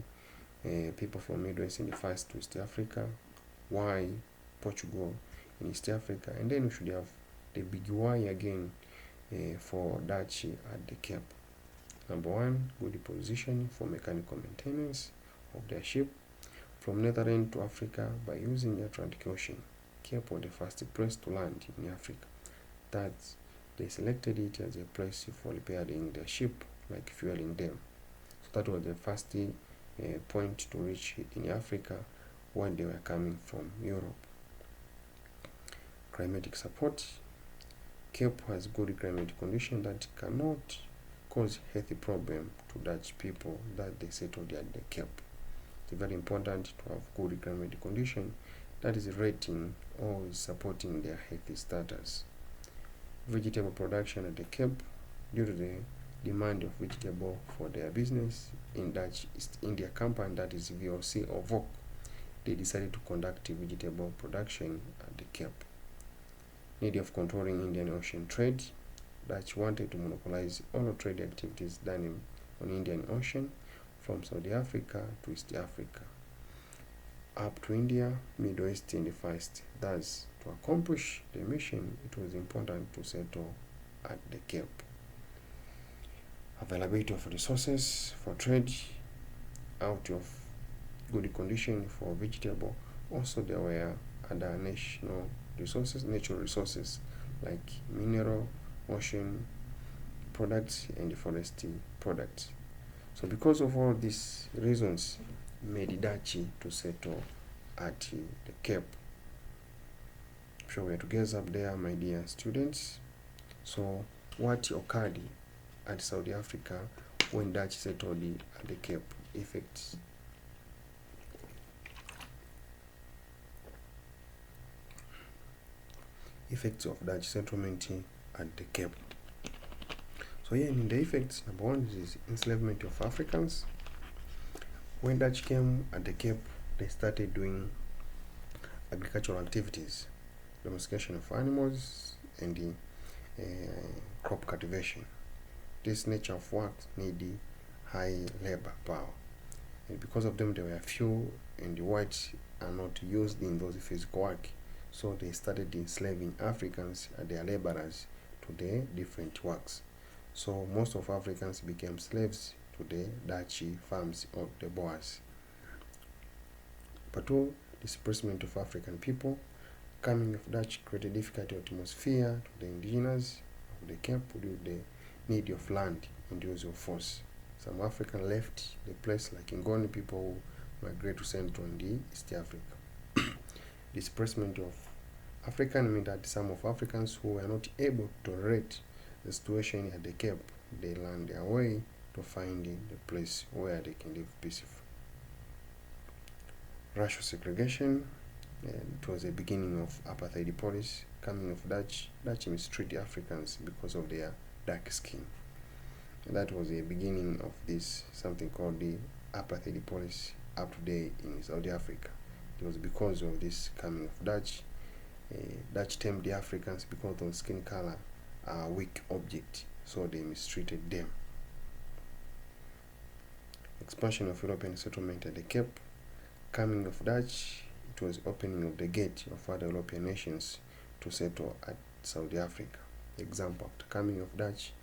people from Midwest in the first to East Africa, why Portugal in East Africa, and then we should have the big why again for Dutch at the Cape. Number one, good position for mechanical maintenance of their ship from Netherlands to Africa by using the Atlantic Ocean. Cape was the first place to land in Africa. That they selected it as a place for repairing their ship, like fueling them. So that was the first point to reach in Africa when they were coming from Europe. Climatic support. Cape has good climatic condition that cannot cause health problem to Dutch people that they settled at the Cape. It's very important to have good climatic condition that is rating or is supporting their healthy status. Vegetable production at the Cape, due to the demand of vegetable for their business in Dutch East India Company, that is VOC or VOC, they decided to conduct vegetable production at the Cape. Need of controlling Indian Ocean trade. Dutch wanted to monopolize all trade activities done on Indian Ocean from Saudi Africa to East Africa, up to India, Middle East, and the Far East. Thus, to accomplish the mission, it was important to settle at the Cape. Availability of resources for trade out of good condition for vegetable. Also, there were other natural resources like mineral, ocean products, and forestry products. So because of all these reasons, made Dutch to settle at the Cape. I'm sure we are together up there, my dear students. So what occurred at South Africa when Dutch settled at the Cape? Effects of Dutch settlement at the Cape. So here in the effects, number one is enslavement of Africans. When Dutch came at the Cape, they started doing agricultural activities, domestication of animals, and the crop cultivation. This nature of work needed high labor power, and because of them they were few, and the whites are not used in those physical work, so they started enslaving Africans as their laborers to the different works. So most of Africans became slaves to the Dutch farms of the Boers. But all displacement of African people, coming of Dutch created difficult atmosphere to the indigenous of the Cape due to the need of land and use of force. Some Africans left the place, like Ngoni people who migrate to Central and East Africa. Displacement of African meant that some of Africans who were not able to tolerate the situation at the Cape, they learned their way to find the place where they can live peacefully. Racial segregation, it was the beginning of apartheid policy. Coming of Dutch mistreated Africans because of their dark skin. And that was the beginning of this, something called the apartheid policy up to date in South Africa. It was because of this coming of Dutch. Dutch termed the Africans because of skin color a weak object, so they mistreated them. Expansion of European settlement at the Cape. Coming of Dutch, it was opening of the gate of other European nations to settle at South Africa. Example, after coming of Dutch,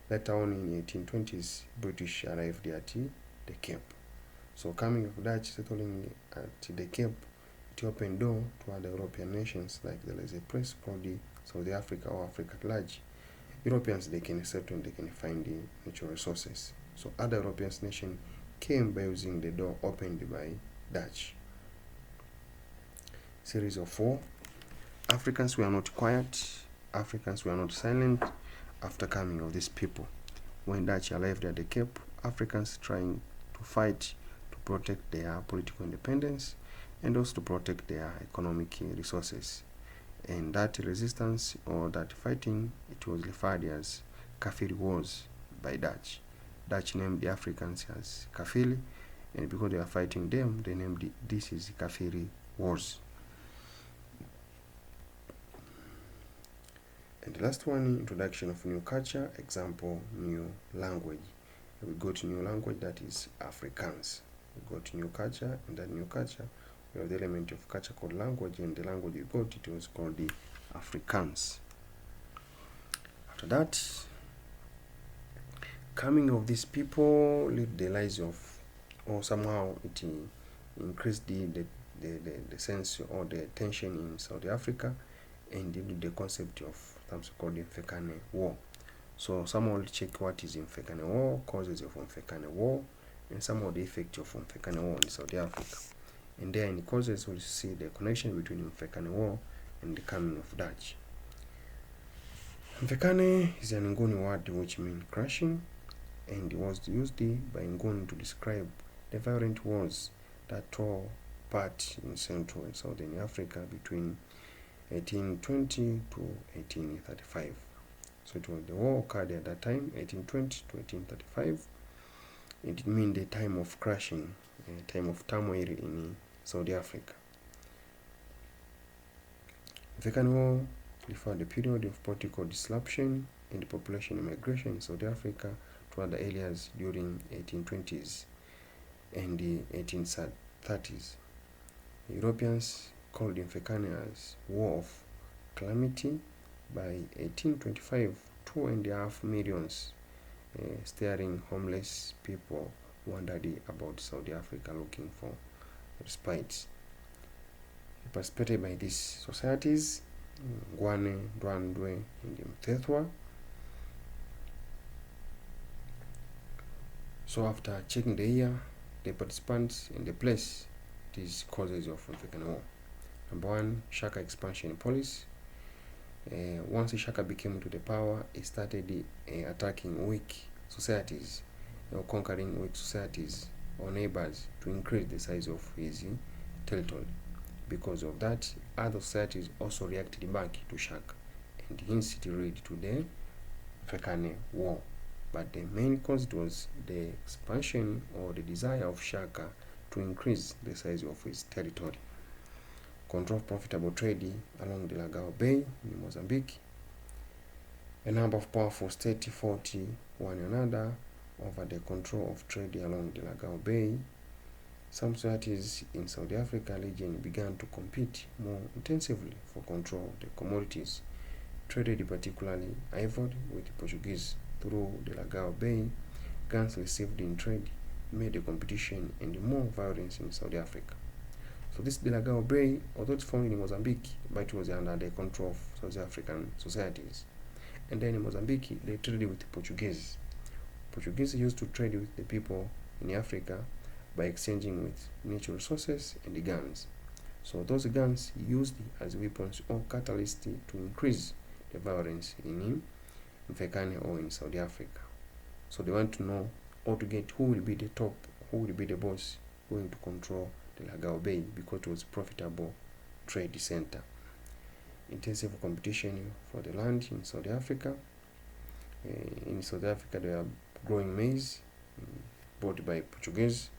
later on in 1820s, British arrived at the Cape. So coming of Dutch settling at the Cape, it opened door to other European nations, like there is a place called the South Africa or Africa at large. Europeans, they can settle and they can find the natural resources. So other European nations came by using the door opened by Dutch. Series of 4. Africans were not quiet. Africans were not silent after coming of these people. When Dutch arrived at the Cape, Africans trying to fight to protect their political independence and also to protect their economic resources. And that resistance or that fighting, it was referred as Kafiri Wars by Dutch. Dutch named the Africans as Kafiri, and because they are fighting them, they named this is Kafiri Wars. And the last one, introduction of new culture, example, new language. We got new language, that is Afrikaans. We got new culture, and that new culture, we have the element of culture called language, and the language we got, it was called the Afrikaans. After that, coming of these people lived the lives of, or somehow it increased the sense or the tension in South Africa, and did the concept of something called the Mfekane War. So someone will check what is Mfekane War, causes of Mfekane War, and some of the effects of Mfekane War in South Africa. And there in the causes we'll see the connection between Mfekane War and the coming of Dutch. Mfekane is an Nguni word which means crashing, and it was used by Nguni to describe the violent wars that tore part in Central and Southern Africa between 1820 to 1835. So it was the war occurred at that time, 1820 to 1835. It means the time of crashing, time of turmoil in South Africa. The Second War referred to the period of political disruption and population migration in South Africa to other areas during 1820s and the 1830s. Europeans called Mfecane as War of Calamity. By 1825, 2.5 million staring homeless people wandered about Saudi Africa looking for respite. Participated by these societies, Ngwane, Ndwandwe, and Mthethwa. So after checking the year, the participants, and the place, these causes of Mfecane War. Number one, Shaka expansion policy. Once Shaka became to the power, he started attacking weak societies, or conquering weak societies or neighbors to increase the size of his territory. Because of that, other societies also reacted back to Shaka, and hence it led to the Mfecane War. But the main cause was the expansion or the desire of Shaka to increase the size of his territory. Control profitable trade along the Lagao Bay in Mozambique. A number of powerful states fought one another over the control of trade along the Lagao Bay. Some societies in South Africa region began to compete more intensively for control of the commodities traded, particularly ivory, with the Portuguese through the Lagao Bay. Guns received in trade made the competition and more violence in South Africa. So this Lagao Bay, although it's found in Mozambique, but it was under the control of South African societies. And then in Mozambique, they traded with the Portuguese. Portuguese used to trade with the people in Africa by exchanging with natural resources and the guns. So those guns used as weapons or catalysts to increase the violence in Mfecane or in South Africa. So they want to know how to get who will be the top, who will be the boss going to control the Lagao Bay, because it was a profitable trade center. Intensive competition for the land in South Africa. In South Africa, they are growing maize bought by Portuguese.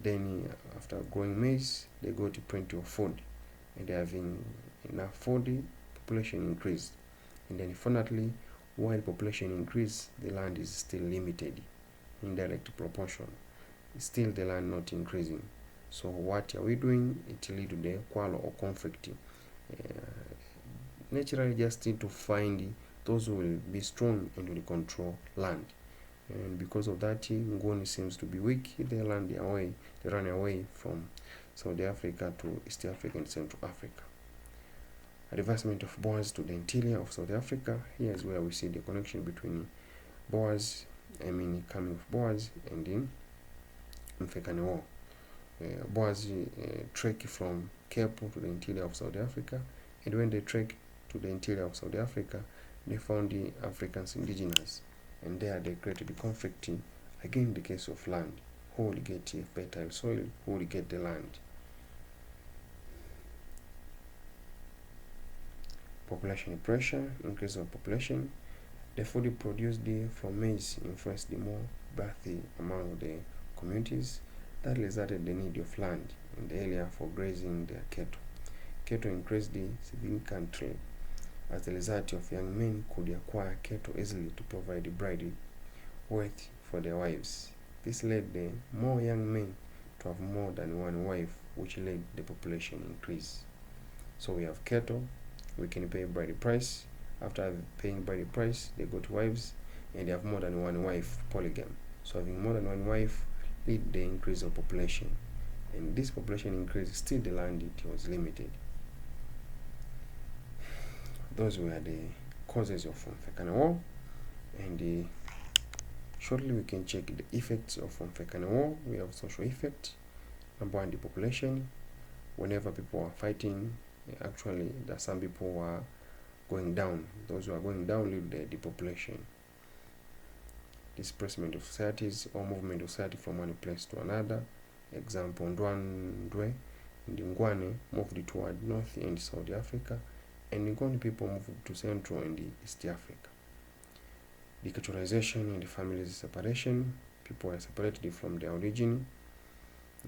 Then after growing maize, they got plenty of food, and they having enough food, population increased. And then fortunately, while population increased, the land is still limited in direct proportion. Still the land not increasing. So what are we doing? It lead to the quarrel or conflict. Naturally, just need to find those who will be strong and will control land. And because of that, Ngoni seems to be weak. They run away from South Africa to East Africa and Central Africa. Advancement of Boers to the interior of South Africa. Here is where we see the connection between Boers, coming of Boers and in Mfecane War. Boers trek from Cape to the interior of South Africa, and when they trek to the interior of South Africa, they found the Africans indigenous, and there they created the conflict. Again, the case of land. Who will get fertile soil? Who will get the land? Population pressure, increase of population. The food produced from maize influenced the more birth among the communities. That resulted in the need of land in the area for grazing their cattle. Cattle increased significantly. As a result of young men could acquire cattle easily to provide the bride wealth for their wives. This led the more young men to have more than one wife, which led the population increase. So we have cattle, we can pay bride price. After paying bride price, they got wives, and they have more than one wife, polygamy. So having more than one wife lead the increase of population, and this population increase, still the land it was limited. Those were the causes of Mfecane War, and shortly we can check the effects of Mfecane War. We have social effect. Number one, the population. Whenever people are fighting, actually there are some people who are going down. Those who are going down lead the depopulation. Displacement of societies or movement of society from one place to another. Example, Ndwandwe and Ngwane moved toward North and South Africa, and Ngoni people moved to Central and East Africa. Deculturalization and family separation. People are separated from their origin.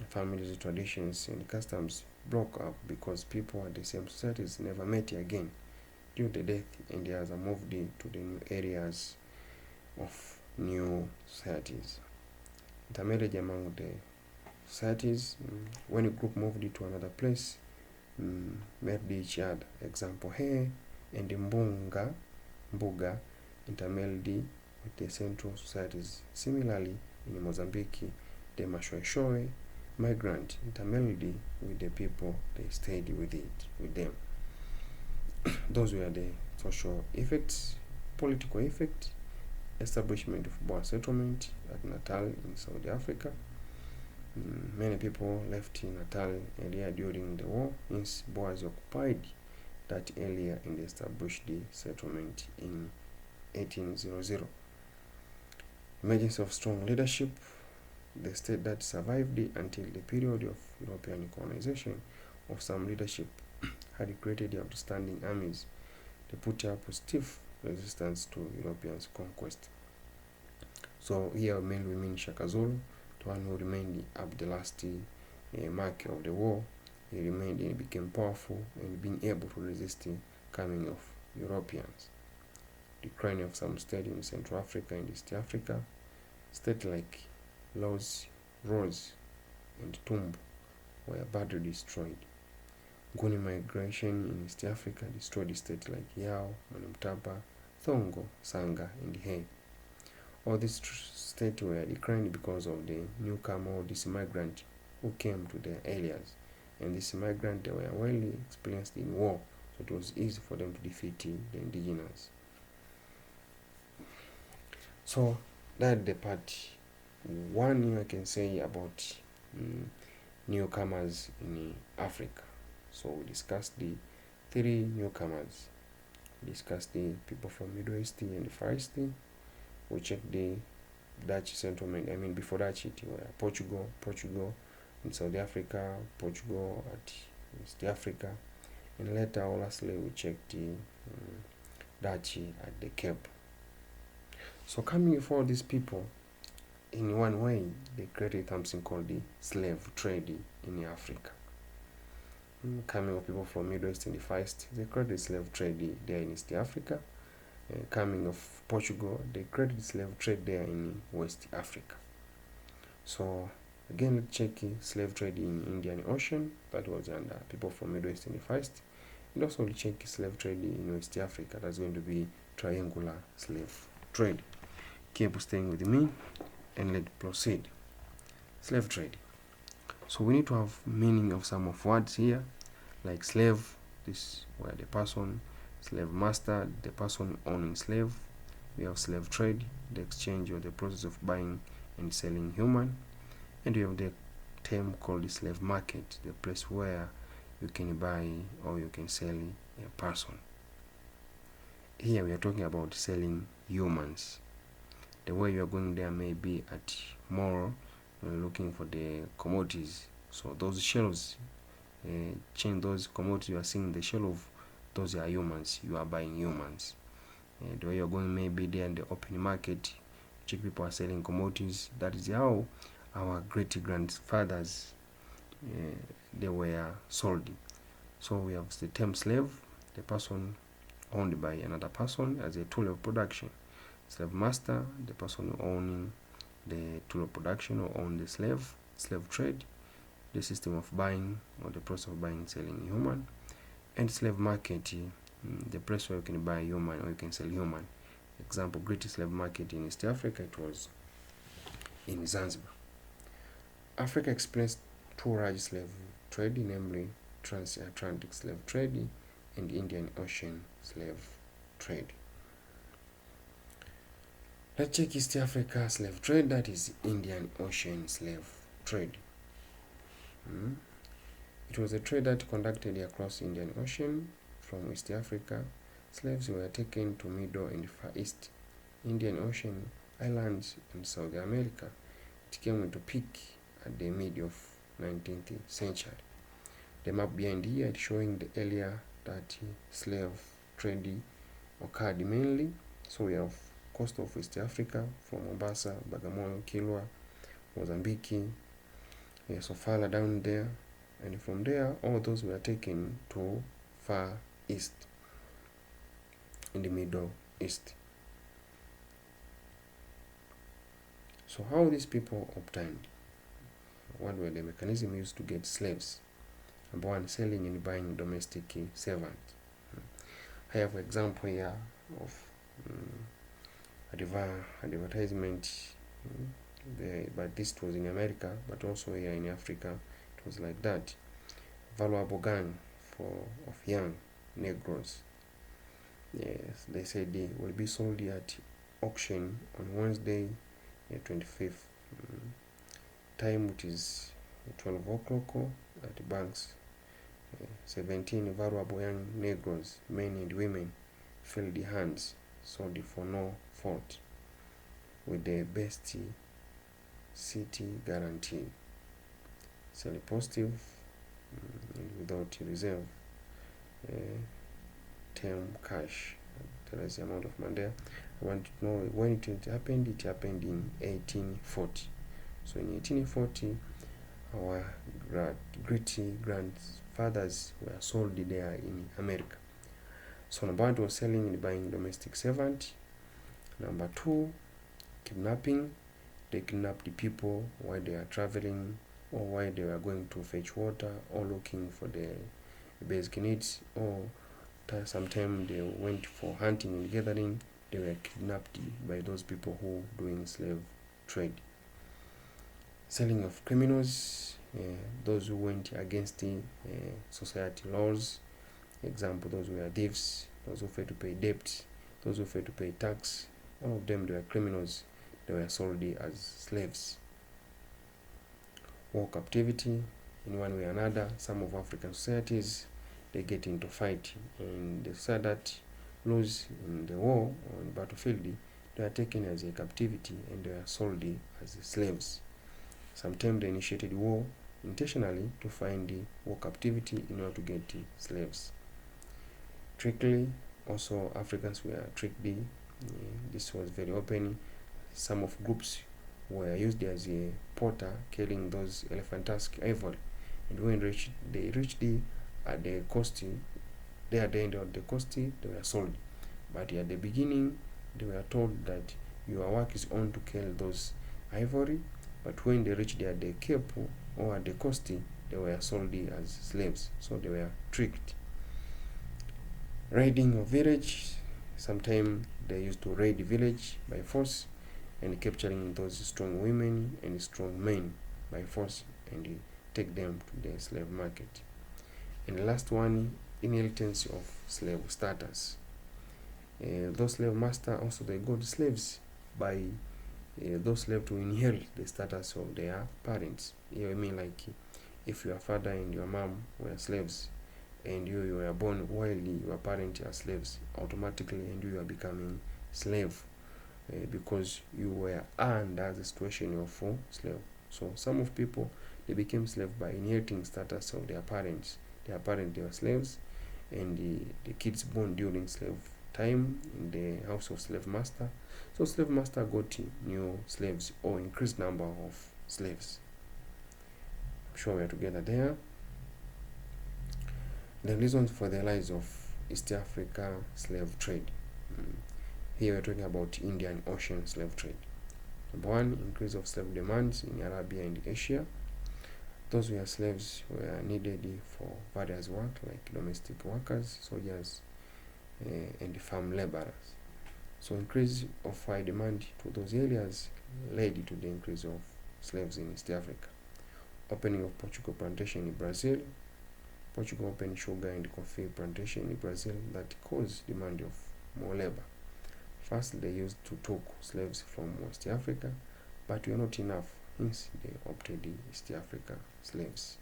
Families, traditions, and customs broke up because people at the same societies never met again due to death, and they have moved to the new areas of new societies. Intermarriage among the societies, when a group moved to another place, married each other. Example, He and Mbuga intermarried with the central societies. Similarly, in Mozambique, the Mashweshwe migrant intermarried with the people they stayed with them. Those were the social effects. Political effect: establishment of Boer settlement at Natal in South Africa. Many people left in Natal area during the war, hence Boers occupied that area and established the settlement in 1800. Emergence of strong leadership: the state that survived until the period of European colonization of some leadership had created outstanding armies. They put up a stiff resistance to Europeans' conquest. So here mainly we mean Shaka Zulu, the one who remained up the last mark of the war. He remained and became powerful and being able to resist the coming of Europeans. Decline of some states in Central Africa and East Africa. States like Rose and Tumbu were badly destroyed. Nguni migration in East Africa destroyed states like Yao, Manumtapa, Thongo, Sanga, and He. All these states were declined because of the newcomer or this migrant who came to their areas. And this migrant, they were well experienced in war, so it was easy for them to defeat the indigenous. So that's the part one I can say about newcomers in Africa. So we discussed the three newcomers. We discussed the people from Middle East and the Far East. We checked the Dutch settlement. Before that it were Portugal in South Africa, Portugal at East Africa, and later, lastly, we checked the Dutch at the Cape. So coming for these people, in one way, they created something called the slave trade in Africa. Coming of people from Middle East and the Far East, they created slave trade there in East Africa. Coming of Portugal, they created slave trade there in West Africa. So again, let's check slave trade in Indian Ocean, that was under people from Middle East and the Far East. And also we'll check slave trade in West Africa. That's going to be triangular slave trade. Keep staying with me and let's proceed. Slave trade. So we need to have meaning of some of words here, like slave, this where the person, slave master, the person owning slave. We have slave trade, the exchange or the process of buying and selling human. And we have the term called the slave market, the place where you can buy or you can sell a person. Here we are talking about selling humans. The way you are going there may be at mall, looking for the commodities. So those shelves, change those commodities you are seeing the shelf, those are humans. You are buying humans. The way you are going may be there in the open market. Check people are selling commodities. That is how our great grandfathers they were sold. So we have the term slave, the person owned by another person as a tool of production. Slave master, the person owning the tool of production or own the slave. Slave trade, the system of buying or the process of buying and selling human. And slave market, the place where you can buy human or you can sell human. Example, greatest slave market in East Africa, it was in Zanzibar. Africa experienced two large slave trade, namely transatlantic slave trade and Indian Ocean slave trade. Let's check East Africa slave trade, that is Indian Ocean slave trade. It was a trade that conducted across Indian Ocean from West Africa. Slaves were taken to Middle and Far East, Indian Ocean, islands, and South America. It came into peak at the mid of 19th century. The map behind here is showing the area that slave trade occurred mainly. So we have coast of West Africa from Mombasa, Bagamoyo, Kilwa, Mozambique, Sofala down there, and from there all those were taken to Far East in the Middle East. So how these people obtained? What were the mechanisms used to get slaves? Number one, selling and buying domestic servants. I have an example here of advertisement, but this was in America, but also here in Africa, it was like that. Valuable gun of young Negroes. Yes, they said they will be sold at auction on Wednesday, 25th. Time, which is 12 o'clock at the banks. 17 valuable young Negroes, men and women, filled the hands, sold for no fault, with the best city guarantee. Sell positive without reserve. Term cash. There is the amount of money there. I want to know when it happened. It happened in 1840. So in 1840, our great grandfathers were sold there in America. So number one was selling and buying domestic servant. Number two, kidnapping. They kidnapped the people while they are traveling, or while they were going to fetch water, or looking for the basic needs, or sometimes they went for hunting and gathering. They were kidnapped by those people who doing slave trade. Selling of criminals, those who went against the society laws. Example, those who were thieves, those who failed to pay debt, those who failed to pay tax. All of them, they were criminals. They were sold as slaves. War captivity, in one way or another. Some of African societies, they get into fight, and they say that lose in the war or in the battlefield, they are taken as a captivity and they are sold as slaves. Sometimes they initiated war intentionally to find the war captivity in order to get slaves. Trickery, also Africans were tricked. This was very open. Some of groups were used as a porter, killing those elephant tusk ivory, and when they reached at the coast, they at the end of the coast, they were sold. But at the beginning, they were told that your work is on to kill those ivory, but when they reached at the Cape or at the coast, they were sold as slaves. So they were tricked. Raiding of village, sometimes they used to raid the village by force and capturing those strong women and strong men by force and take them to the slave market. And the last one, inheritance of slave status. Those slave master also, they got slaves by those slaves to inherit the status of their parents. I mean, like if your father and your mom were slaves and you were born while your parents are slaves, automatically and you are becoming slave because you were under the situation of slave. So some of people, they became slave by inheriting status of their parents. Their parents, they were slaves, and the kids born during slave time in the house of slave master. So slave master got new slaves or increased number of slaves. I'm sure we are together there. The reasons for the rise of East Africa slave trade. Here we're talking about Indian Ocean slave trade. Number one, increase of slave demands in Arabia and Asia. Those who were slaves were needed for various work like domestic workers, soldiers, and farm laborers. So increase of high demand to those areas led to the increase of slaves in East Africa. Opening of Portugal plantation in Brazil. Portugal opened sugar and coffee plantation in Brazil that caused demand of more labor. First, they used to take slaves from West Africa, but were not enough, hence they opted the East Africa slaves.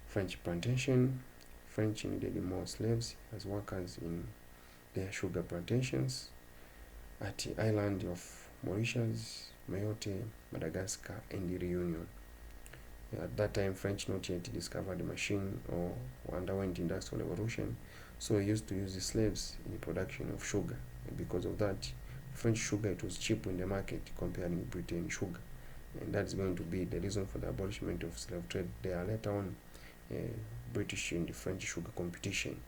French plantation. French needed more slaves as workers in their sugar plantations at the island of Mauritius, Mayotte, Madagascar, and the Reunion. At that time, French not yet discovered the machine or underwent industrial revolution, so they used to use the slaves in the production of sugar. And because of that, French sugar, it was cheap in the market comparing with Britain sugar. And that's going to be the reason for the abolishment of slave trade. There later on, British and the French sugar competition,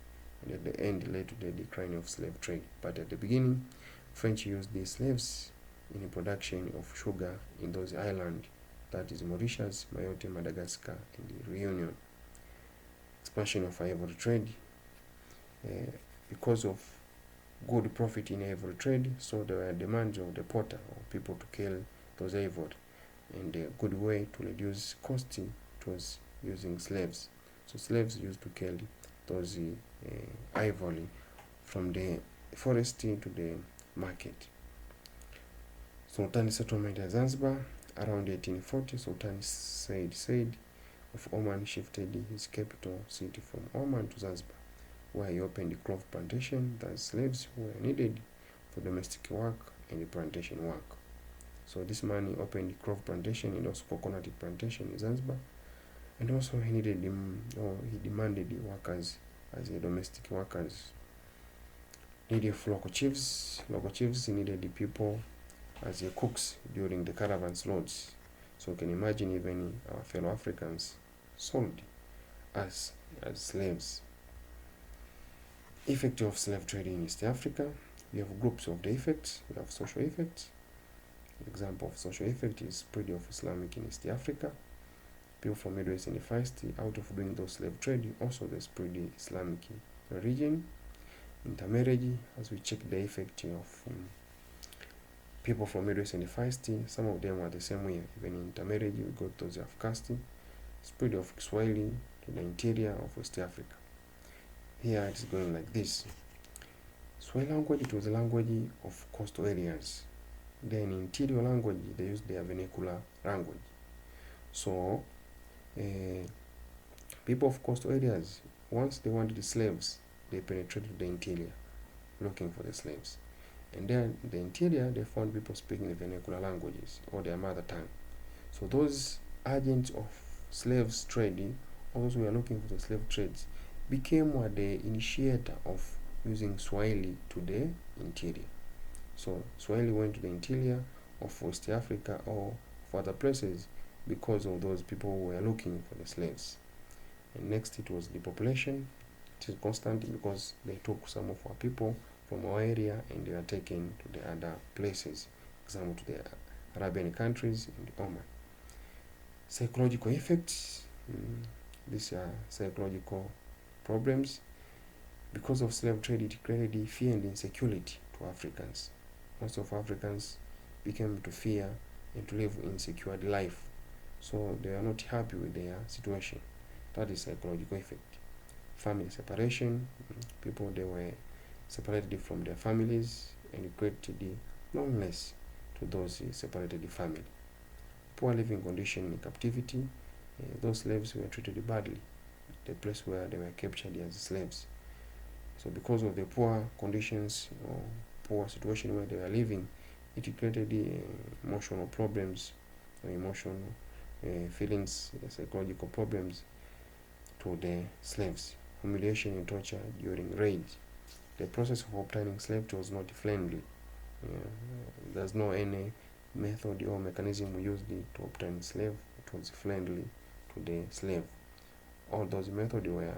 and at the end led to the decline of slave trade. But at the beginning, French used the slaves in production of sugar in those islands, that is Mauritius, Mayotte, Madagascar, and Reunion. Expansion of ivory trade. Because of good profit in ivory trade, so there were demands of the potter or people to kill those ivory, and a good way to reduce cost was using slaves. So slaves used to kill those ivory from the forest to the market. Sultan settlement at Zanzibar around 1840. Sultan Said of Oman shifted his capital city from Oman to Zanzibar, where he opened a cloth plantation that slaves were needed for domestic work and plantation work. So this man he opened cloth plantation and also coconut plantation in Zanzibar, and also he demanded the workers as a domestic workers. Needed local chiefs. Local chiefs needed the people as a cooks during the caravans loads. So you can imagine even our fellow Africans sold as slaves. Effect of slave trade in East Africa. We have groups of the effects. We have social effects. Example of social effect is spread of Islamic in East Africa. People from Middle East and the Far East, out of doing those slave trade, also they spread the Islamic religion. Intermarriage, as we check the effect of people from Middle East and the Far East, some of them are the same way. Even in intermarriage, we got those of caste. Spread of Swahili to the interior of West Africa. Here it's going like this. Swahili language, it was a language of coastal areas. Then interior language, they used their vernacular language. So people of coastal areas, once they wanted the slaves, they penetrated the interior looking for the slaves. And then in the interior, they found people speaking the vernacular languages or their mother tongue. So those agents of slaves trading, or those who are looking for the slave trades, became the initiator of using Swahili to the interior. So Swahili went to the interior of West Africa or of other places because of those people who were looking for the slaves. And next it was the population. It is constant because they took some of our people from our area and they are taken to the other places, example to the Arabian countries and Oman. Psychological effects. These are psychological problems. Because of slave trade, it created fear and insecurity to Africans. Most of Africans became to fear and to live insecure life. So they are not happy with their situation. That is psychological effect. Family separation. People, they were separated from their families and it created loneliness to those separated family. Poor living condition in captivity. Those slaves were treated badly. The place where they were captured as slaves. So because of the poor conditions or poor situation where they were living, it created emotional problems, emotional feelings, psychological problems to the slaves. Humiliation and torture during raids. The process of obtaining slaves was not friendly. There's no any method or mechanism used to obtain slave. It was friendly to the slave. All those methods were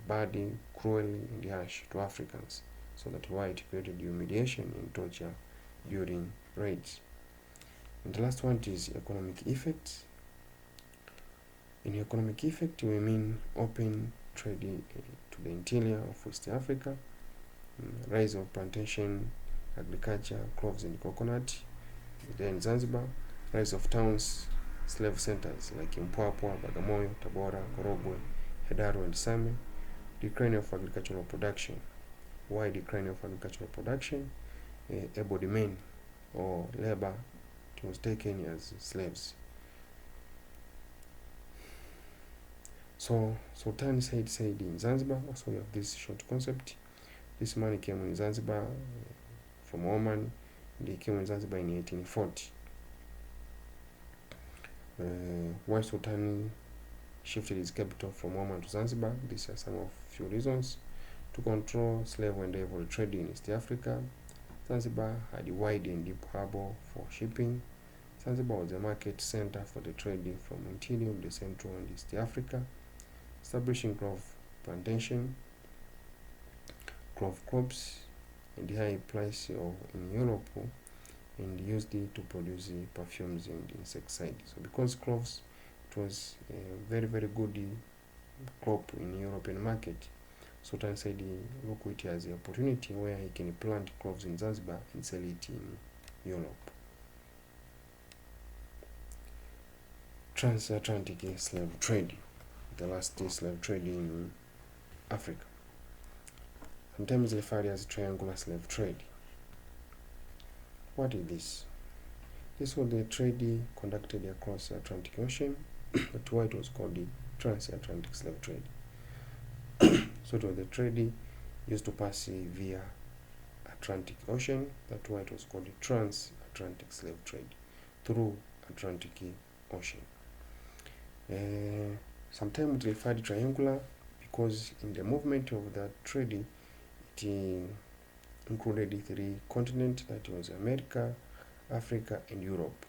bad, cruel, and harsh to Africans. So that's why it created humiliation and torture during raids. And the last one is economic effects. In economic effect, we mean open trade to the interior of West Africa, rise of plantation, agriculture, cloves and coconut. Then Zanzibar, rise of towns, slave centers like Mpwapwa, Bagamoyo, Tabora, Korogwe, Hedaru and Same. Decline of agricultural production. Why decline of agricultural production? Able men or labor was taken as slaves. So Sultan Said in Zanzibar, also we have this short concept. This man came in Zanzibar from Oman, and he came in Zanzibar in 1840. Why Sultan shifted his capital from Oman to Zanzibar? These are some of few reasons. To control slave and ivory trade in East Africa. Zanzibar had a wide and deep harbor for shipping. Zanzibar was a market center for the trading from interior, the Central and East Africa. Establishing cloth plantation, cloth crops, and the high price in Europe and used it to produce perfumes and insecticides. So because cloves, it was a very very good crop in European market, so Tyneside look at it as an opportunity where he can plant cloves in Zanzibar and sell it in Europe. Transatlantic slave trade, the last slave trade in Africa, sometimes referred as triangular slave trade. What is this? This was the trade conducted across the Atlantic Ocean. That's why it was called the transatlantic slave trade. So it was the trade used to pass via Atlantic Ocean. That's why it was called the transatlantic slave trade, through Atlantic Ocean. Sometimes it referred triangular because in the movement of that trade, it included 3 continents, that was America, Africa, and Europe.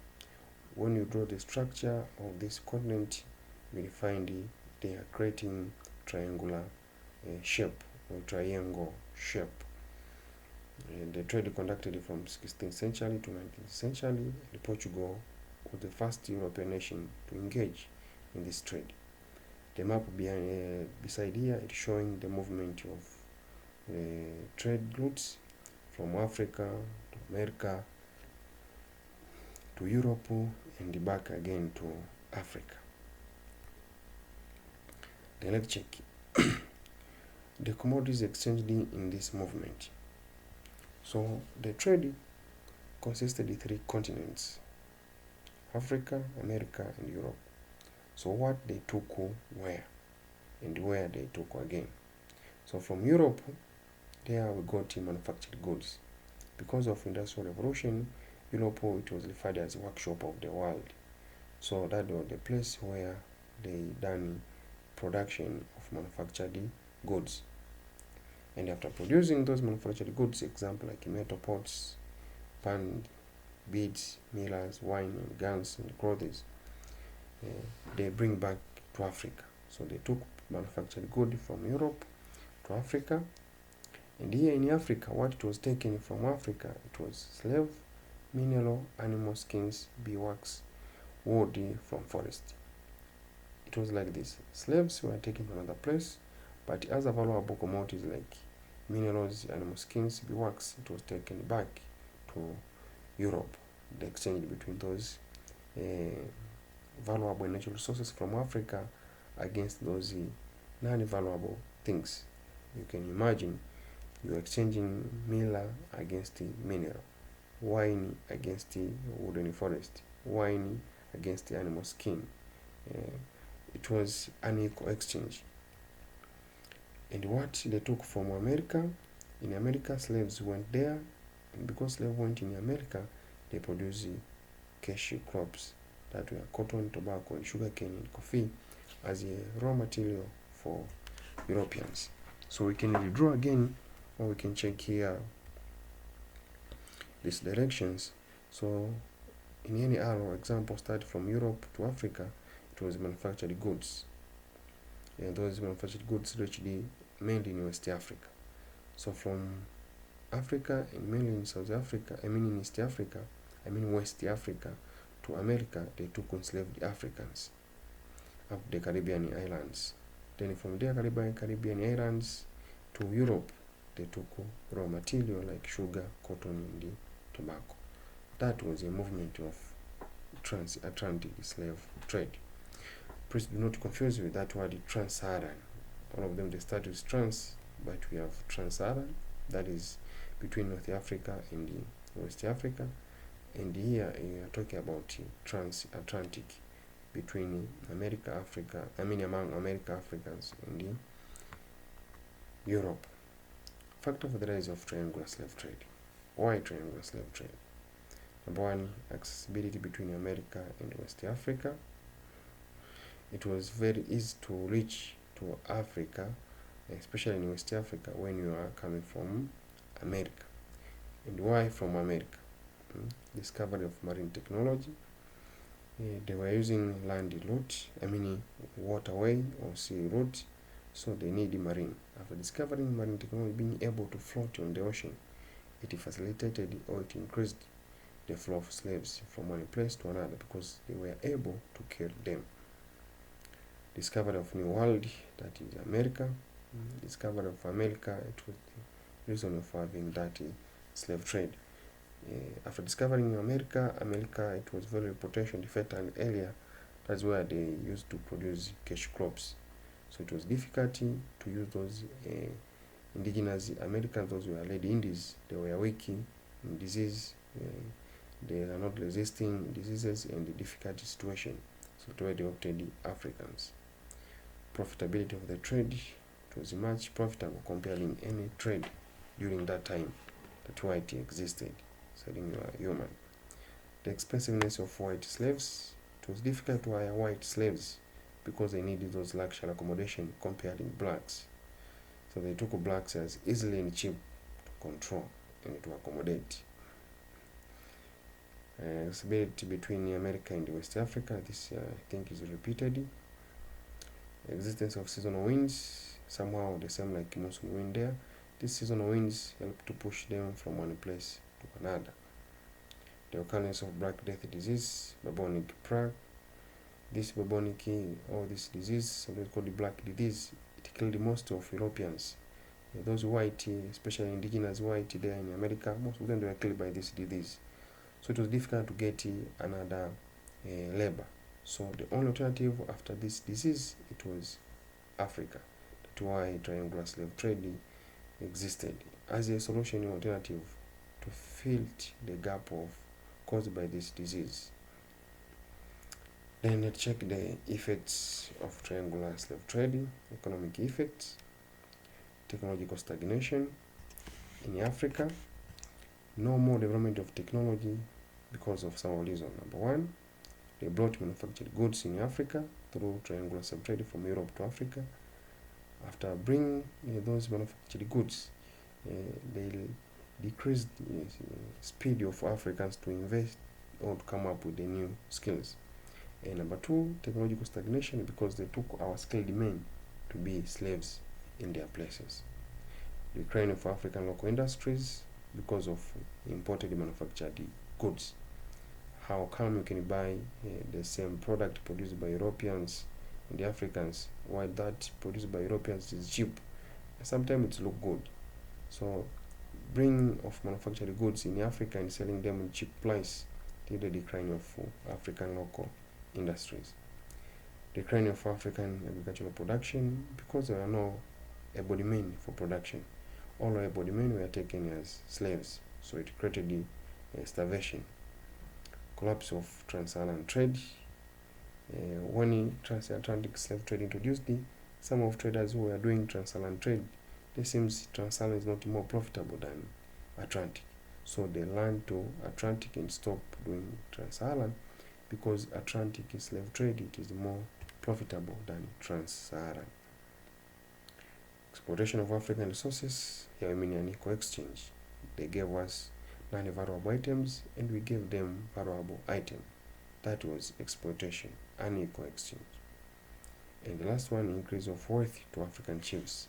When you draw the structure of this continent, you will find they are creating triangular shape or triangle shape. The trade conducted from 16th century to 19th century, and Portugal was the first European nation to engage in this trade. The map beside here is showing the movement of trade routes from Africa to America to Europe and back again to Africa. Then let's check the commodities exchanged in this movement. So the trade consisted of 3 continents: Africa, America, and Europe. So what they took where, and where they took again. So from Europe, there we got manufactured goods. Because of Industrial Revolution, Europe, it was referred as workshop of the world. So that was the place where they done production of manufactured goods. And after producing those manufactured goods, example like metal pots, pan, beads, millers, wine, and guns, and clothes, they bring back to Africa. So they took manufactured goods from Europe to Africa. And here in Africa, what it was taken from Africa, it was slave, mineral, animal skins, beeswax, wood from forest. It was like this. Slaves were taken from another place, but other valuable commodities like minerals, animal skins, beeswax, it was taken back to Europe. The exchange between those valuable natural resources from Africa against those non-valuable things. You can imagine you're exchanging miller against mineral, wine against wooden forest, wine against the animal skin. It was an equal exchange. And what they took from America, in America slaves went there, and because slaves went in America, they produced cashew crops that were cotton, tobacco, and sugarcane and coffee as a raw material for Europeans. So we can redraw again, or we can check here these directions. So in any arrow example, start from Europe to Africa, it was manufactured goods. And those manufactured goods reached mainly in West Africa. So from Africa and mainly in South Africa, in East Africa, West Africa to America, they took enslaved Africans up the Caribbean islands. Then from there Caribbean islands to Europe, they took raw material like sugar, cotton, and tobacco. That was a movement of transatlantic slave trade. Please do not confuse with that word trans-Saharan. All of them they start with trans, but we have trans-Saharan, that is between North Africa and West Africa. And here we are talking about transatlantic, between America, Africa, among America, Africans, and Europe. Factor for the rise of triangular slave trade. Why triangular slave trade? Number one, accessibility between America and West Africa. It was very easy to reach to Africa, especially in West Africa, when you are coming from America. And why from America? Discovery of marine technology. They were using land route, waterway or sea route, so they need marine. After discovering marine technology, being able to float on the ocean, it facilitated or it increased the flow of slaves from one place to another because they were able to kill them. Discovery of New World, that is America. Discovery of America, it was the reason of having that slave trade. After discovering America, it was very potential fertile area. That's where they used to produce cash crops. So it was difficult to use those indigenous Americans. Those were lady Indies. They were weak in disease. They are not resisting diseases and the difficult situation. So that's why they opted the Africans. Profitability of the trade, it was much profitable comparing any trade during that time that white existed, selling human. The expensiveness of white slaves, it was difficult to hire white slaves because they needed those luxury accommodation comparing blacks. So they took blacks as easily and cheap to control and to accommodate. Stability between America and West Africa, this I think is repeated. Existence of seasonal winds, somehow the same like monsoon wind there. These seasonal winds help to push them from one place to another. The occurrence of Black Death disease, bubonic plague. This bubonic, or this disease, sometimes called the Black disease, it killed most of Europeans. Those white, especially indigenous white there in America, most of them were killed by this disease. So it was difficult to get another labor. So the only alternative after this disease, it was Africa. That's why triangular slave trade existed as a solution alternative to fill the gap caused by this disease. Then let's check the effects of triangular slave trade. Economic effects, technological stagnation in Africa, no more development of technology because of some reason. Number one, they brought manufactured goods in Africa through triangular slave trade from Europe to Africa. After bringing those manufactured goods, they decreased the speed of Africans to invest or to come up with the new skills. And number two, technological stagnation because they took our skilled men to be slaves in their places. The decline of African local industries because of imported manufactured goods. How come you can buy the same product produced by Europeans and the Africans, while that produced by Europeans is cheap? Sometimes it looks good. So bringing of manufactured goods in Africa and selling them in cheap price did the decline of African local industries. Decline of African agricultural production because there are no able men for production. All able men were taken as slaves, so it created starvation. Collapse of transatlantic trade. When transatlantic slave trade introduced, some of traders who were doing transatlantic trade, it seems transatlantic is not more profitable than Atlantic. So they learned to Atlantic and stop doing transatlantic because Atlantic slave trade it is more profitable than trans-Saharan. Exploitation of African resources, here I mean an equal exchange. They gave us non-valuable items and we gave them valuable items. That was exploitation, unequal exchange. And the last one, increase of wealth to African chiefs.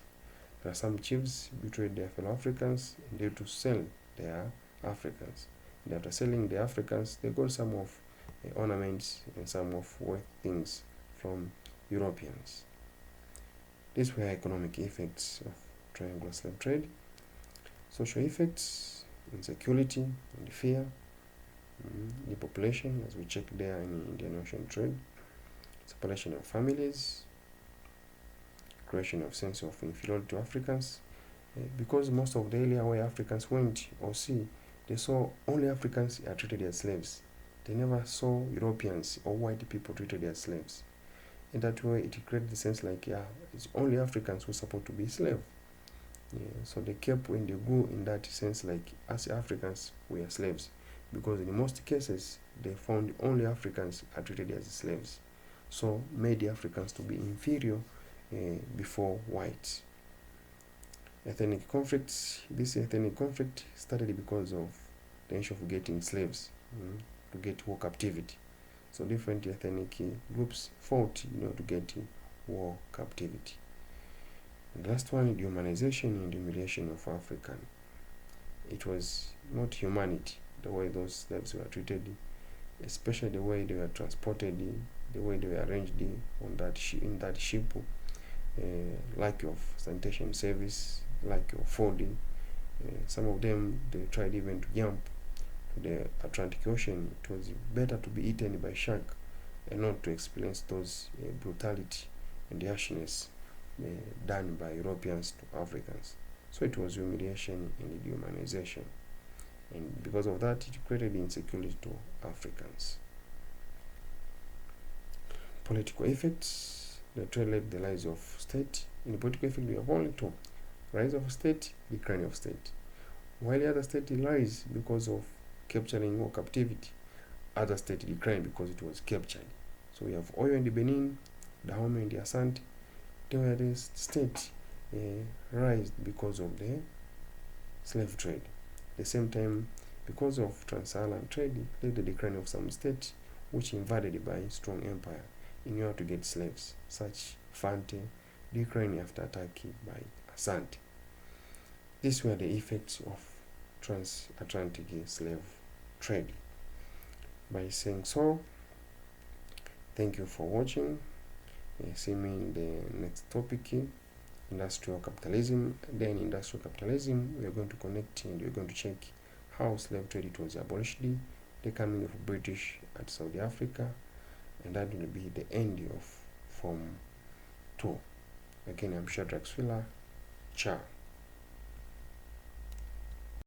There are some chiefs betrayed their fellow Africans and they to sell their Africans. And after selling the Africans, they got some of ornaments and some of worth things from Europeans. These were economic effects of triangular slave trade. Social effects, insecurity and fear, the population, as we check there in Indian Ocean trade, separation of families, creation of sense of inferiority to Africans, because most of the area where Africans went or see, they saw only Africans are treated as slaves. They never saw Europeans or white people treated as slaves. In that way, it created the sense like, it's only Africans who are supposed to be slaves. So they kept when they go in that sense like, as Africans, we are slaves. Because in most cases, they found only Africans are treated as slaves. So made the Africans to be inferior before whites. Ethnic conflicts. This ethnic conflict started because of the issue of getting slaves to get war captivity. So different ethnic groups fought to get war captivity. And the last one, dehumanization and humiliation of African. It was not humanity, the way those slaves were treated, especially the way they were transported, the way they were arranged on that in that ship, lack of sanitation service, lack of food. Some of them, they tried even to jump to the Atlantic Ocean. It was better to be eaten by shark and not to experience those brutality and the harshness done by Europeans to Africans. So it was humiliation and dehumanization, and because of that, it created insecurity to Africans. Political effects. The trade led the rise of state. In the political effect, we have only two: rise of state, decline of state. While the other state rise because of capturing or captivity, other state declined because it was captured. So we have Oyo and the Benin, Dahomey and the Asante. They were the state rise because of the slave trade. At the same time, because of trans-Saharan trade, it led the decline of some states which invaded by strong empire in order to get slaves, such Fante, declining after attack by Asante. These were the effects of transatlantic slave trade. By saying so, thank you for watching. See me in the next topic, industrial capitalism. Then industrial capitalism, we are going to connect and we're going to check how slave trade it was abolished, the coming of British at South Africa, and that will be the end of Form 2. Again, I'm Shadrach Swiller. Ciao.